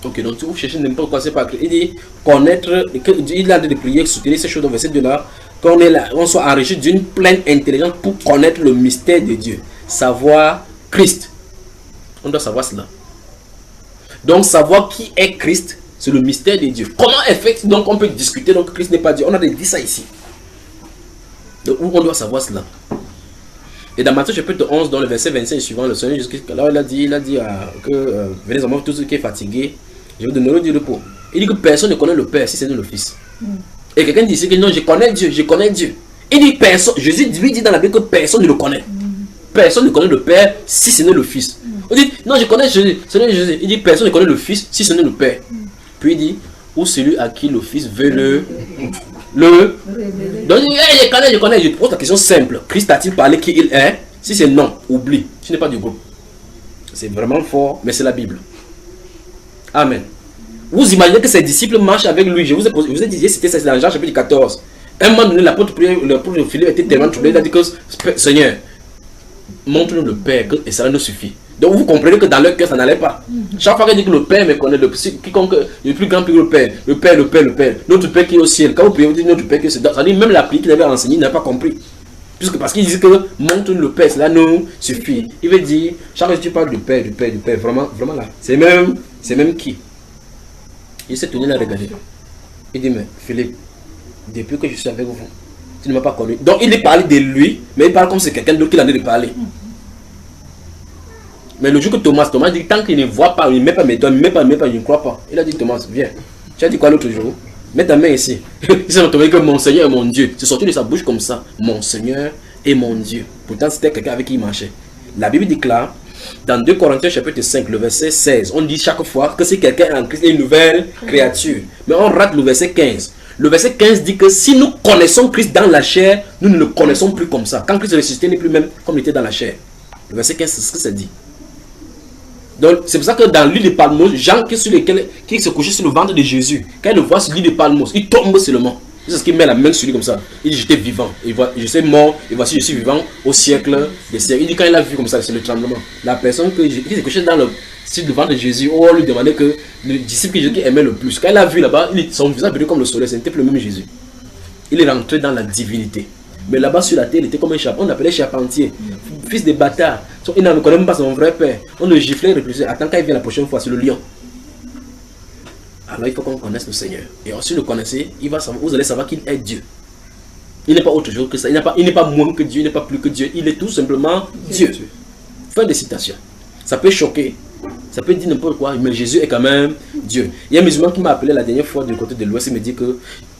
Ok, donc vous cherchez n'importe quoi, c'est pas Christ. Il dit connaître, il a dit de prier, soutenir ces choses dans verset 2 là, qu'on soit enrichi d'une pleine intelligence pour connaître le mystère de Dieu, savoir Christ. On doit savoir cela. Donc savoir qui est Christ, c'est le mystère de Dieu. Comment effectivement donc on peut discuter donc Christ n'est pas Dieu? On a dit ça ici. Donc on doit savoir cela. Et dans Matthieu chapitre 11, dans le verset 25 et suivant, le Seigneur Jésus-Christ, là il a dit que venez à moi tous ceux qui sont fatigués, je vous donnerai du repos. Il dit que personne ne connaît le Père si c'est le Fils. Et quelqu'un dit ici que non, je connais Dieu, je connais Dieu. Il dit personne, Jésus lui dit dans la Bible que personne ne le connaît. Personne ne connaît le Père si ce n'est le Fils. On dit non, je connais Jésus, ce n'est Jésus. Il dit personne ne connaît le Fils si ce n'est le Père. Puis il dit ou celui à qui le Fils veut donc je connais, je pose la question simple. Christ a-t-il parlé qui il est? Si c'est non, oublie, ce n'est pas du groupe. C'est vraiment fort, mais c'est la Bible. Amen. Vous imaginez que ses disciples marchent avec lui. Je vous ai dit, c'était dans Jean chapitre 14. Un moment donné, l'apôtre Philippe était tellement troublé, il a dit que Seigneur, montre-nous le Père et ça nous suffit. Donc vous comprenez que dans leur cœur ça n'allait pas. Chaque fois qu'il dit que le Père me connaît, quiconque est le plus grand que le Père, le Père, notre Père qui est au ciel. Quand vous priez, vous dites notre Père qui est au ciel. Ça dit même la prière qu'il avait enseignée, il n'a pas compris. Parce qu'il disait que montre-nous le Père, cela nous suffit. Il veut dire, chaque fois que tu parles du Père, vraiment là. C'est même qui? Il s'est tenu là à regarder. Il dit, mais Philippe, depuis que je suis avec vous, tu ne m'as pas connu. Donc il est parlé de lui, mais il parle comme c'est quelqu'un d'autre qui en a de parler. Mais le jour que Thomas dit, tant qu'il ne voit pas, il ne met pas mes doigts, il ne croit pas. Il a dit, Thomas, viens. Tu as dit quoi l'autre jour? Mets ta main ici. Il s'est retrouvé que mon Seigneur est mon Dieu. C'est sorti de sa bouche comme ça. Mon Seigneur est mon Dieu. Pourtant, c'était quelqu'un avec qui il marchait. La Bible déclare, dans 2 Corinthiens chapitre 5, le verset 16, on dit chaque fois que c'est quelqu'un en Christ, une nouvelle créature. Mais on rate le verset 15. Le verset 15 dit que si nous connaissons Christ dans la chair, nous ne le connaissons plus comme ça. Quand Christ est ressuscité, il n'est plus même comme il était dans la chair. Le verset 15, c'est ce que ça dit. Donc c'est pour ça que dans l'île de Palmos, Jean qui se couchait sur le ventre de Jésus, quand il le voit sur l'île de Palmos, il tombe seulement. C'est ce qu'il met la main sur lui comme ça. Il dit j'étais vivant, je suis mort, et voici je suis vivant au siècle des siècles. Il dit quand il a vu comme ça, c'est le tremblement. La personne qui se couchait dans le ventre de Jésus, on lui demandait que le disciple que Jésus aimait le plus. Quand il a vu là-bas, son visage brillait comme le soleil, ce n'était plus le même Jésus. Il est rentré dans la divinité. Mais là-bas sur la terre, il était comme un charpentier. On l'appelait charpentier. Fils de bâtard. Il ne connaît même pas son vrai père. On le giflait et repoussait. Attends, quand il vient la prochaine fois, c'est le lion. Alors il faut qu'on connaisse le Seigneur. Et si vous le connaissez, vous allez savoir qu'il est Dieu. Il n'est pas autre chose que ça. Il n'est pas moins que Dieu, il n'est pas plus que Dieu. Il est tout simplement Dieu. Fin de citation. Ça peut choquer. Ça peut dire n'importe quoi, mais Jésus est quand même Dieu. Il y a un musulman qui m'a appelé la dernière fois du côté de l'Ouest. Il me dit que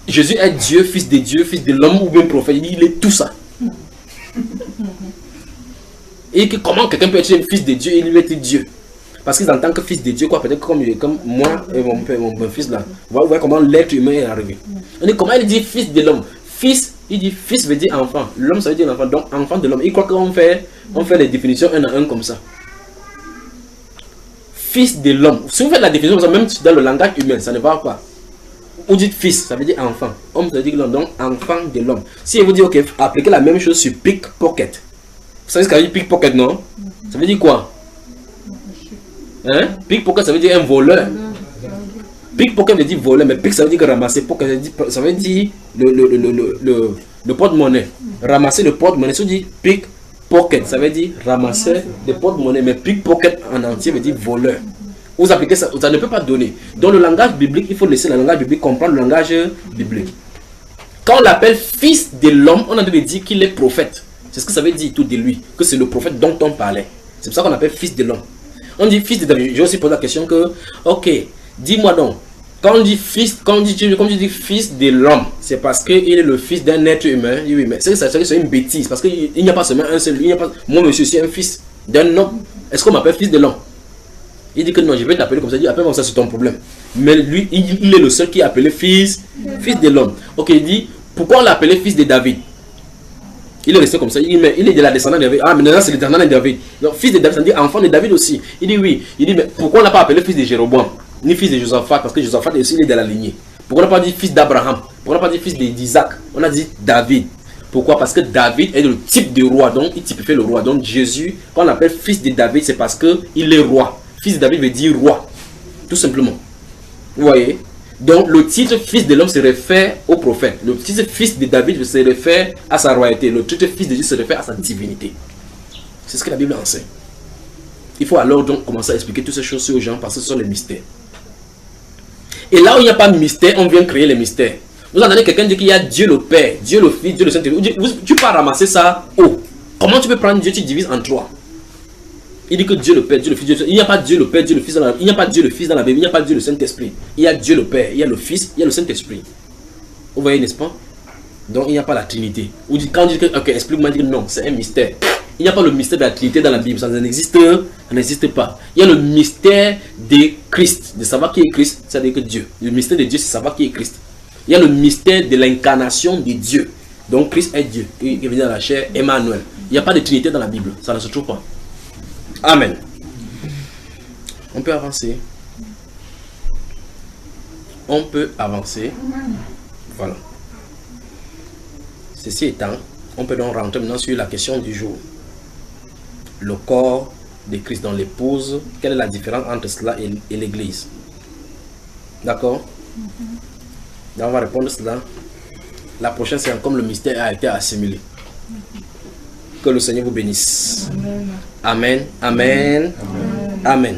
Jésus est Dieu, fils de l'homme ou bien prophète. Il dit il est tout ça. Et que comment quelqu'un peut être un fils de Dieu et lui être Dieu? Parce qu'ils entendent que fils de Dieu, quoi, peut-être comme moi et mon père, mon fils là. Vous voyez comment l'être humain est arrivé. On dit comment il dit fils de l'homme? Fils, il dit fils veut dire enfant. L'homme ça veut dire enfant, donc enfant de l'homme. Il croit qu'on fait les définitions un à un comme ça. Fils de l'homme. Si vous faites la définition comme ça, même dans le langage humain, ça ne va pas. Vous dites fils, ça veut dire enfant. Homme, ça veut dire l'homme, donc enfant de l'homme. Si vous dites, ok, appliquez la même chose sur pickpocket. Vous savez ce que ça veut dire pickpocket, non? Ça veut dire quoi? Hein? Pickpocket, ça veut dire un voleur. Pickpocket veut dire voleur, mais pick, ça veut dire ramasser. Pocket, ça veut dire le porte-monnaie. Ramasser le porte-monnaie. Si vous dites pickpocket, ça veut dire ramasser le porte-monnaie, mais pickpocket en entier veut dire voleur. Vous appliquez ça, ça ne peut pas donner. Dans le langage biblique, il faut laisser le langage biblique comprendre le langage biblique. Quand on l'appelle fils de l'homme, on a dû dire qu'il est prophète. C'est ce que ça veut dire tout de lui, que c'est le prophète dont on parlait. C'est pour ça qu'on l'appelle fils de l'homme. On dit fils de David. J'ai aussi posé la question que, ok, dis-moi donc, quand on dit fils, comme je dis fils de l'homme, c'est parce qu'il est le fils d'un être humain. Oui, mais c'est une bêtise, parce qu'il n'y a pas seulement un seul, moi monsieur, je suis un fils d'un homme. Est-ce qu'on m'appelle fils de l'homme? Il dit que non, je vais t'appeler comme ça. Il dit, appelle comme ça, c'est ton problème. Mais lui, il est le seul qui est appelé fils de l'homme. Ok, il dit, pourquoi on l'a appelé fils de David? Il est resté comme ça. Il dit, mais il est de la descendance de David. Ah, mais maintenant c'est le descendant de David. Donc, fils de David, ça veut dire enfant de David aussi. Il dit oui. Il dit, mais pourquoi on l'a pas appelé fils de Jéroboam? Ni fils de Josaphat, parce que Josaphat aussi, il est de la lignée. Pourquoi on n'a pas dit fils d'Abraham? Pourquoi on n'a pas dit fils d'Isaac? On a dit David. Pourquoi? Parce que David est le type de roi. Donc, il typifie le roi. Donc, Jésus, quand on l'appelle fils de David, c'est parce qu'il est roi. Fils de David veut dire roi, tout simplement. Vous voyez? Donc le titre fils de l'homme se réfère au prophète. Le titre fils de David se réfère à sa royauté. Le titre fils de Dieu se réfère à sa divinité. C'est ce que la Bible enseigne. Il faut alors donc commencer à expliquer toutes ces choses aux gens parce que ce sont les mystères. Et là où il n'y a pas de mystère, on vient créer les mystères. Vous entendez quelqu'un dire qu'il y a Dieu le Père, Dieu le Fils, Dieu le Saint-Esprit. Tu peux ramasser ça haut. Comment tu peux prendre Dieu, tu divises en trois? Il dit que Dieu le Père, Dieu le Fils, Dieu le Saint-Esprit. Il n'y a pas Dieu le Père, Dieu le Fils dans la Bible. Il n'y a pas Dieu le Fils dans la Bible. Il n'y a pas Dieu le Saint-Esprit. Il y a Dieu le Père, il y a le Fils, il y a le Saint-Esprit. Vous voyez, n'est-ce pas? Donc il n'y a pas la Trinité. Quand on dit que, ok, explique-moi, dit que non, c'est un mystère. Il n'y a pas le mystère de la Trinité dans la Bible. Ça n'existe pas. Il y a le mystère de Christ, de savoir qui est Christ, c'est-à-dire que Dieu. Le mystère de Dieu, c'est savoir qui est Christ. Il y a le mystère de l'incarnation de Dieu. Donc Christ est Dieu, qui est venu dans la chair, Emmanuel. Il n'y a pas de Trinité dans la Bible. Ça ne se trouve pas. Amen. On peut avancer. On peut avancer. Voilà. Ceci étant, on peut donc rentrer maintenant sur la question du jour. Le corps de Christ dans l'épouse. Quelle est la différence entre cela et l'église? D'accord? Donc on va répondre à cela. La prochaine c'est comme le mystère a été assimilé. Que le Seigneur vous bénisse. Amen. Amen. Amen. Amen.